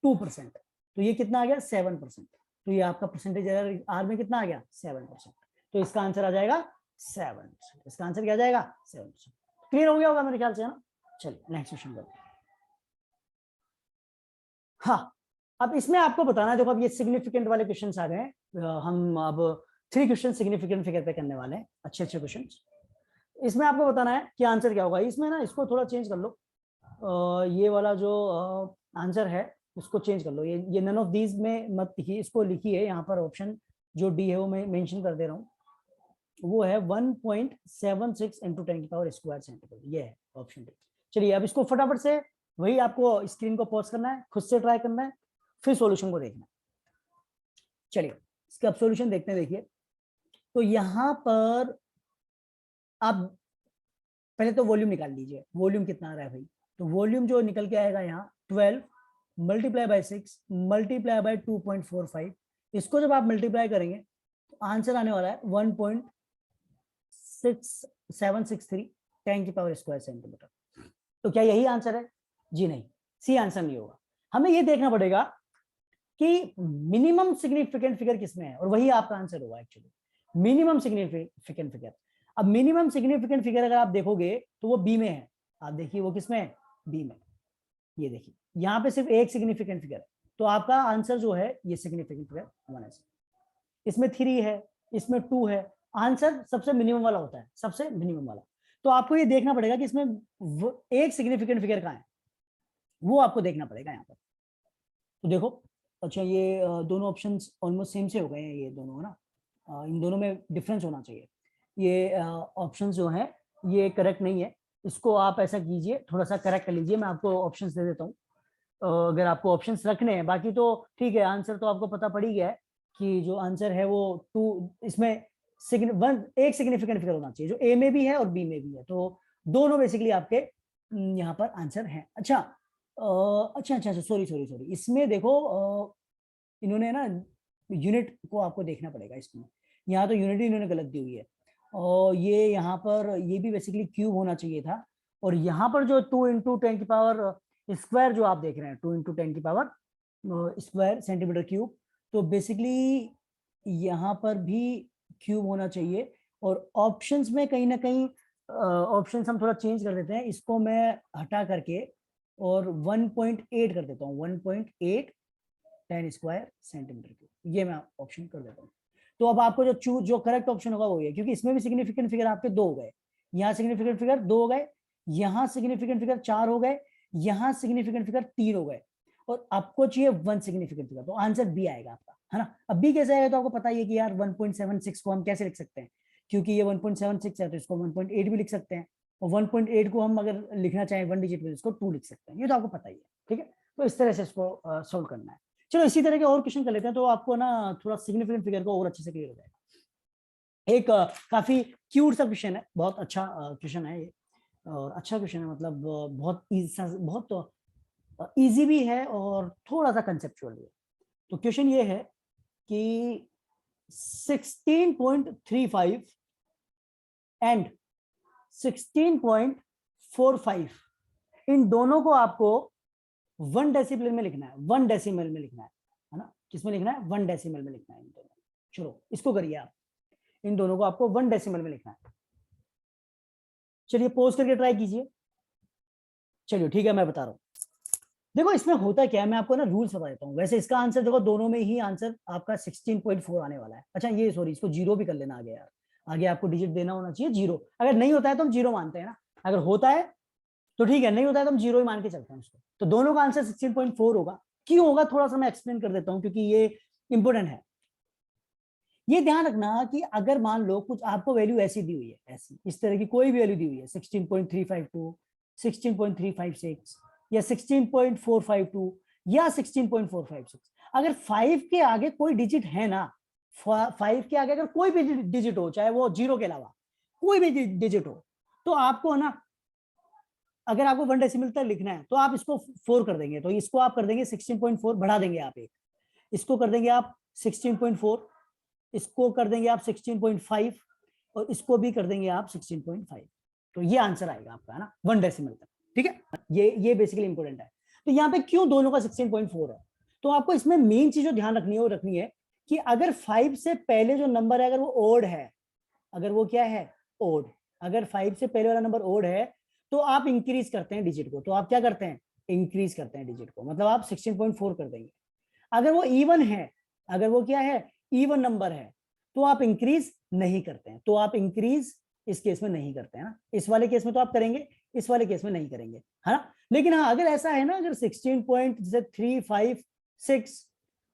2%, तो ये कितना आ गया 7%। तो ये आपका परसेंटेज एरर आर में कितना आ गया 7%, तो इसका आंसर आ जाएगा 7%। इसका आंसर क्या आ जाएगा 7%। क्लियर हो गया होगा मेरे ख्याल से, है ना। चलिए नेक्स्ट क्वेश्चन करते हैं। हाँ, अब इसमें आपको बताना है, देखो अब ये सिग्निफिकेंट वाले क्वेश्चन आ गए हैं। हम अब 3 क्वेश्चन सिग्निफिकेंट फिगर पे करने वाले हैं, अच्छे अच्छे क्वेश्चन। इसमें आपको बताना है कि आंसर क्या होगा। इसमें ना इसको थोड़ा चेंज कर लो, ये वाला जो आंसर है उसको चेंज कर लो। ये नन ऑफ दीज में मत लिखिए, इसको लिखिए यहाँ पर ऑप्शन जो डी है वो मैं मेंशन कर दे रहा हूँ, वो है 1.76 इंटू 10 की पावर स्क्वायर सेंटीमीटर, ये है ऑप्शन डी। चलिए अब इसको फटाफट से, वही आपको स्क्रीन को पॉज करना है, खुद से ट्राई करना है, फिर सॉल्यूशन को देखना है। चलिए इसका अब सॉल्यूशन देखते हैं। देखिए तो यहाँ पर आप पहले तो वॉल्यूम निकाल लीजिए, वॉल्यूम कितना आ रहा है भाई। तो वॉल्यूम जो निकल के आएगा यहाँ 12 मल्टीप्लाई बाय 6 मल्टीप्लाई बाय 2.45, इसको जब आप मल्टीप्लाई करेंगे तो आंसर आने वाला है 1.6763 10 की पावर स्क्वायर सेंटीमीटर। तो क्या यही आंसर है? जी नहीं, सी आंसर नहीं होगा। हमें ये देखना पड़ेगा कि मिनिमम सिग्निफिकेंट फिगर किसमें है, और वही आपका आंसर होगा एक्चुअली, मिनिमम सिग्निफिकेंट फिगर। अब मिनिमम सिग्निफिकेंट फिगर अगर आप देखोगे तो वो बी में है। आप देखिए वो किसमें है? बी में। ये देखिए यहाँ पे सिर्फ एक सिग्निफिकेंट फिगर है, तो आपका आंसर जो है ये सिग्निफिकेंट फिगर 1 है। इसमें 3 है, इसमें 2 है, आंसर सबसे मिनिमम वाला होता है, सबसे मिनिमम वाला। तो आपको ये देखना पड़ेगा कि इसमें एक सिग्निफिकेंट फिगर कहाँ है, वो आपको देखना पड़ेगा यहाँ पर। तो देखो, अच्छा ये दोनों ऑप्शंस ऑलमोस्ट सेम से हो गए हैं ये दोनों, है ना। इन दोनों में डिफरेंस होना चाहिए। ये ऑप्शंस जो है ये करेक्ट नहीं है, इसको आप ऐसा कीजिए, थोड़ा सा करेक्ट कर लीजिए। मैं आपको ऑप्शंस दे देता हूँ अगर आपको ऑप्शंस रखने हैं, बाकी तो ठीक है, आंसर तो आपको पता पड़ ही गया है कि जो आंसर है वो 2, इसमें एक सिग्निफिकेंट फिगर होना चाहिए जो ए में भी है और बी में भी है। तो दोनों बेसिकली आपके यहाँ पर आंसर हैं। अच्छा अच्छा अच्छा अच्छा, सॉरी सॉरी सॉरी, इसमें देखो इन्होंने ना यूनिट को आपको देखना पड़ेगा इसमें। यहाँ तो यूनिट इन्होंने गलत दी हुई है, और ये यहाँ पर ये भी बेसिकली क्यूब होना चाहिए था। और यहाँ पर जो 2 इंटू 10 की पावर स्क्वायर जो आप देख रहे हैं, 2 इंटू 10 की पावर स्क्वायर सेंटीमीटर क्यूब, तो बेसिकली यहाँ पर भी क्यूब होना चाहिए। और ऑप्शंस में कहीं ना कहीं ऑप्शंस हम थोड़ा चेंज कर देते हैं, इसको मैं हटा करके और 1.8 कर देता हूँ, 1.8 10 स्क्वायर सेंटीमीटर क्यूब, ये मैं ऑप्शन कर देता हूँ। तो अब आपको जो करेक्ट ऑप्शन होगा वो ये, क्योंकि इसमें भी सिग्निफिकेंट फिगर आपके 2 हो गए, यहाँ सिग्निफिकेंट फिगर 2 हो गए, यहाँ सिग्निफिकेंट फिगर 4 हो गए, यहाँ सिग्निफिकेंट फिगर 3 हो गए, और आपको चाहिए 1 सिग्निफिकेंट फिगर, तो आंसर बी आएगा आपका, है ना। अब बी कैसे आएगा तो आपको पता ही है कि यार 1.76 को हम कैसे लिख सकते हैं, क्योंकि ये 1.76 है तो इसको 1.8 भी लिख सकते हैं, और 1.8 को हम अगर लिखना चाहें 1 डिजिट में इसको 2 लिख सकते हैं, ये तो आपको पता ही है, ठीक है। तो इस तरह से इसको सोल्व करना है। चलो इसी तरह के और क्वेश्चन कर लेते हैं, तो आपको ना थोड़ा सिग्निफिकेंट फिगर को और अच्छे से क्लियर हो जाएगा। एक काफी क्यूट सा क्वेश्चन है, बहुत अच्छा क्वेश्चन है ये, और अच्छा क्वेश्चन है, मतलब बहुत इजी भी है और थोड़ा सा कंसेप्चुअल भी है। तो क्वेश्चन ये है कि 16.35 एंड 16.45 इन दोनों को आपको 1 डेसिमल में लिखना है, 1 डेसिमल में लिखना है ना। किसमें लिखना है? 1 डेसिमल में लिखना है इन दोनों। चलो इसको करिए आप, इन दोनों को आपको 1 डेसिमल में लिखना है। चलिए पोज करके ट्राई कीजिए। चलिए ठीक है, मैं बता रहा हूँ। देखो इसमें होता क्या है, मैं आपको ना रूल्स बता देता हूँ। वैसे इसका आंसर देखो दोनों में ही आंसर आपका 16.4 आने वाला है। अच्छा ये सॉरी, इसको 0 भी कर लेना आगे यार, आगे आपको डिजिट देना होना चाहिए 0। अगर नहीं होता है तो हम 0 मानते हैं ना, अगर होता है तो ठीक है, नहीं होता है तो हम 0 ही मान के चलते हैं उसको। तो दोनों का आंसर 16.4 होगा। क्यों होगा थोड़ा सा मैं एक्सप्लेन कर देता हूँ, क्योंकि ये इंपोर्टेंट है। ये ध्यान रखना कि अगर मान लो कुछ आपको वैल्यू ऐसी दी हुई है, ऐसी इस तरह की कोई भी वैल्यू दी हुई है 16.352, 16.356 या 16.452 या 16.456, अगर 5 के आगे कोई डिजिट है ना, 5 के आगे अगर कोई भी डिजिट हो, चाहे वो 0 के अलावा कोई भी डिजिट हो, तो आपको ना अगर आपको 1 डेसिमल तक लिखना है तो आप इसको 4 कर देंगे, तो इसको आप कर देंगे 16.4, बढ़ा देंगे आप एक, इसको कर देंगे आप 16.4, इसको कर देंगे आप 16.5 और इसको भी कर देंगे आप 16.5। तो ये आंसर आएगा आपका, है ना, 1 डेसिमल तक, ठीक है। ये बेसिकली इंपॉर्टेंट है। तो यहाँ पे क्यों दोनों का 16.4 है, तो आपको इसमें मेन चीज जो ध्यान रखनी है वो रखनी है कि अगर 5 से पहले जो नंबर है अगर वो ओड है, अगर वो क्या है ओड, अगर 5 से पहले वाला नंबर ओड है तो आप इंक्रीज करते हैं डिजिट को। तो आप क्या करते हैं इंक्रीज करते हैं डिजिट को, मतलब आप 16.4 कर देंगे। अगर वो इवन है, अगर वो क्या है, इवन नंबर है, तो आप इंक्रीज नहीं करते हैं, तो आप इंक्रीज इस केस में नहीं करते हैं ना। इस वाले केस में तो आप करेंगे, इस वाले केस में नहीं करेंगे, है ना। लेकिन हाँ, अगर ऐसा है ना, अगर 16.356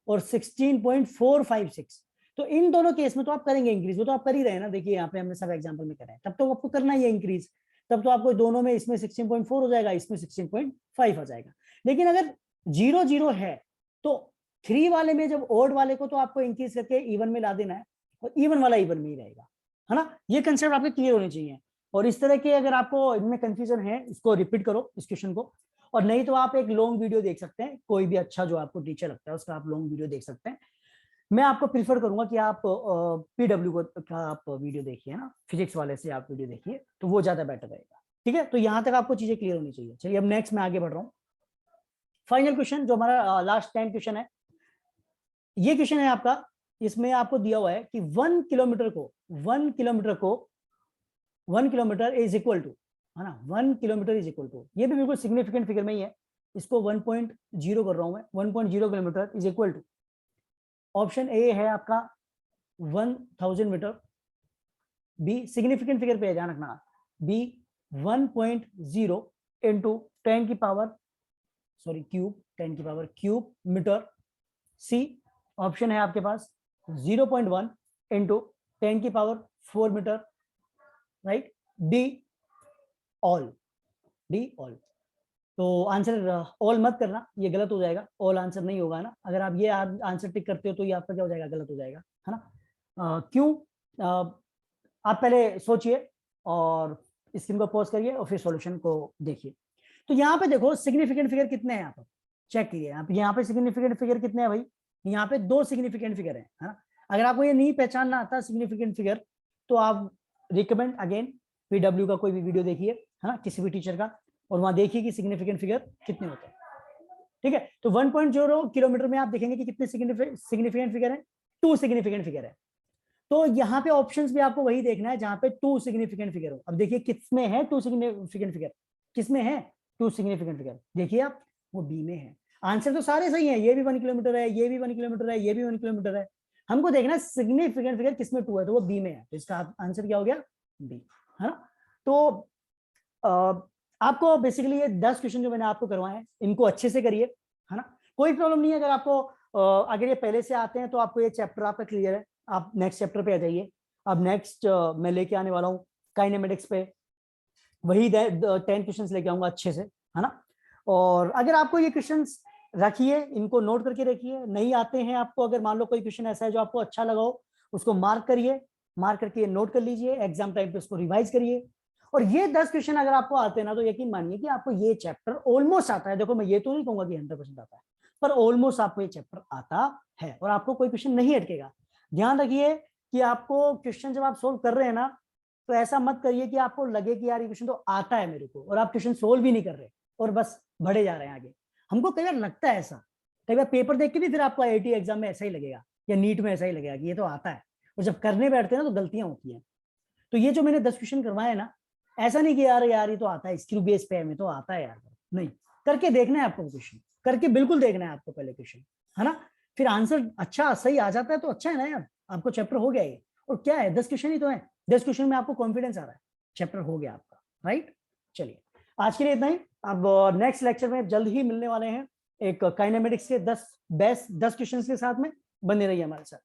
और 16.456, तो इन दोनों केस में तो आप करेंगे इंक्रीज, वो तो आप कर ही रहे हैं ना। देखिए यहाँ पे हमने सब एग्जांपल में करा है, तब तो आपको करना ही है इंक्रीज, तब तो आपको दोनों में, इसमें 16.4 हो जाएगा, इसमें 16.5 हो जाएगा। लेकिन अगर 0 0 है तो 3 वाले में जब ओड वाले को तो आपको इंक्रीज करके इवन में ला देना है, और इवन वाला इवन में ही रहेगा, है ना। ये कंसेप्ट आपके क्लियर होने चाहिए। और इस तरह के अगर आपको इनमें कंफ्यूजन है, इसको रिपीट करो इस क्वेश्चन को, और नहीं तो आप एक लॉन्ग वीडियो देख सकते हैं, कोई भी अच्छा जो आपको टीचर लगता है उसका आप लॉन्ग वीडियो देख सकते हैं। मैं आपको प्रीफर करूंगा कि आप पीडब्ल्यू का आप वीडियो देखिए ना, फिजिक्स वाले से आप वीडियो देखिए, तो वो ज्यादा बेटर रहेगा। ठीक है, तो यहां तक आपको चीजें क्लियर होनी चाहिए। चलिए अब नेक्स्ट मैं आगे बढ़ रहा हूँ। फाइनल क्वेश्चन जो हमारा लास्ट 10 क्वेश्चन है, ये क्वेश्चन है आपका, इसमें आपको दिया हुआ है कि 1 किलोमीटर को 1 किलोमीटर इज इक्वल टू, है ना, 1 किलोमीटर इज इक्वल टू, ये भी बिल्कुल सिग्निफिकेंट फिगर में ही है, इसको 1.0 कर रहा हूं मैं, 1.0 kilometre is equal to, option A है आपका 1000 मीटर, बी सिग्निफिकेंट फिगर पे ध्यान रखना, बी 1.0 इंटू 10 की पावर क्यूब, 10 की power cube metre, C option है आपके पास 0.1 इंटू 10 की power 4 metre, right, D all, तो आंसर ऑल मत करना, ये गलत हो जाएगा, ऑल आंसर नहीं होगा ना। अगर आप ये आंसर टिक करते हो तो ये आपका क्या हो जाएगा, गलत हो जाएगा, है ना। क्यों, आप पहले सोचिए और स्क्रीन को पॉज करिए और फिर सॉल्यूशन को देखिए। तो यहाँ पे देखो सिग्निफिकेंट फिगर कितने हैं, यहाँ पर चेक कीजिए, यहाँ पे सिग्निफिकेंट फिगर कितने हैं भाई, यहाँ पे 2 सिग्निफिकेंट फिगर है ना। अगर आपको ये नहीं पहचानना आता सिग्निफिकेंट फिगर, तो आप रिकमेंड अगेन पीडब्ल्यू का कोई भी वीडियो देखिए, है ना, किसी भी टीचर का, और वहां देखिए कि सिग्निफिकेंट फिगर कितने होते हैं। ठीक है, तो 1.0 किलोमीटर में आप देखेंगे कि कितने सिग्निफिकेंट फिगर है, 2 सिग्निफिकेंट फिगर है। तो यहाँ पे ऑप्शंस भी आपको वही देखना है जहां पे 2 सिग्निफिकेंट फिगर हो। अब देखिए किसमें है 2 सिग्निफिकेंट फिगर, किसमें है 2 सिग्निफिकेंट फिगर, देखिए आप, वो बी में है। आंसर तो सारे सही है, ये भी 1 किलोमीटर है, ये भी 1 किलोमीटर है, ये भी 1 किलोमीटर है, हमको देखना है सिग्निफिकेंट फिगर किसमें 2 है, तो वो बी में है, तो इसका आंसर क्या हो गया, बी, है ना। तो आपको बेसिकली ये 10 क्वेश्चन जो मैंने आपको करवाए हैं, इनको अच्छे से करिए, है ना। कोई प्रॉब्लम नहीं है, अगर आपको अगर ये पहले से आते हैं तो आपको ये चैप्टर आपका क्लियर है, आप नेक्स्ट चैप्टर पे आ जाइए। अब नेक्स्ट मैं लेके आने वाला हूँ काइनेमेटिक्स पे, वही 10 क्वेश्चंस लेके आऊंगा अच्छे से, है ना। और अगर आपको ये क्वेश्चंस रखिए, इनको नोट करके रखिए, नहीं आते हैं आपको, अगर मान लो कोई क्वेश्चन ऐसा है जो आपको अच्छा लगा हो, उसको मार्क करिए, मार्क करके नोट कर लीजिए, एग्जाम टाइम पे उसको रिवाइज करिए। और ये 10 क्वेश्चन अगर आपको आते हैं ना, तो यकीन मानिए कि आपको ये चैप्टर ऑलमोस्ट आता है। देखो मैं ये तो नहीं कहूंगा कि 100% आता है, पर ऑलमोस्ट आपको ये चैप्टर आता है, और आपको कोई क्वेश्चन नहीं अटकेगा। ध्यान रखिए कि आपको क्वेश्चन जब आप सोल्व कर रहे हैं ना, तो ऐसा मत करिए कि आपको लगे कि यार ये क्वेश्चन तो आता है मेरे को, और आप क्वेश्चन सोल्व भी नहीं कर रहे और बस बढ़े जा रहे हैं आगे। हमको कई बार लगता है ऐसा, कई बार पेपर देख के भी फिर आपको आईआईटी एग्जाम में ऐसा ही लगेगा, या नीट में ऐसा ही लगेगा कि ये तो आता है, और जब करने बैठते हैं ना तो गलतियां होती हैं। तो ये जो मैंने 10 क्वेश्चन करवाए ना, ऐसा नहीं कि यार ये तो आता है, स्क्रू बेस पे में तो आता है यार, नहीं, करके देखना है आपको क्वेश्चन, करके बिल्कुल देखना है आपको पहले क्वेश्चन, है ना। फिर आंसर अच्छा सही आ जाता है तो अच्छा है ना यार, आपको चैप्टर हो गया ये। और क्या है, 10 क्वेश्चन ही तो है, 10 क्वेश्चन में आपको कॉन्फिडेंस आ रहा है, चैप्टर हो गया आपका, राइट। चलिए आज के लिए इतना ही, अब नेक्स्ट लेक्चर में जल्द ही मिलने वाले हैं एक काइनेमेटिक्स के 10 बेस्ट 10 क्वेश्चन के साथ में, बने रहिए हमारे साथ।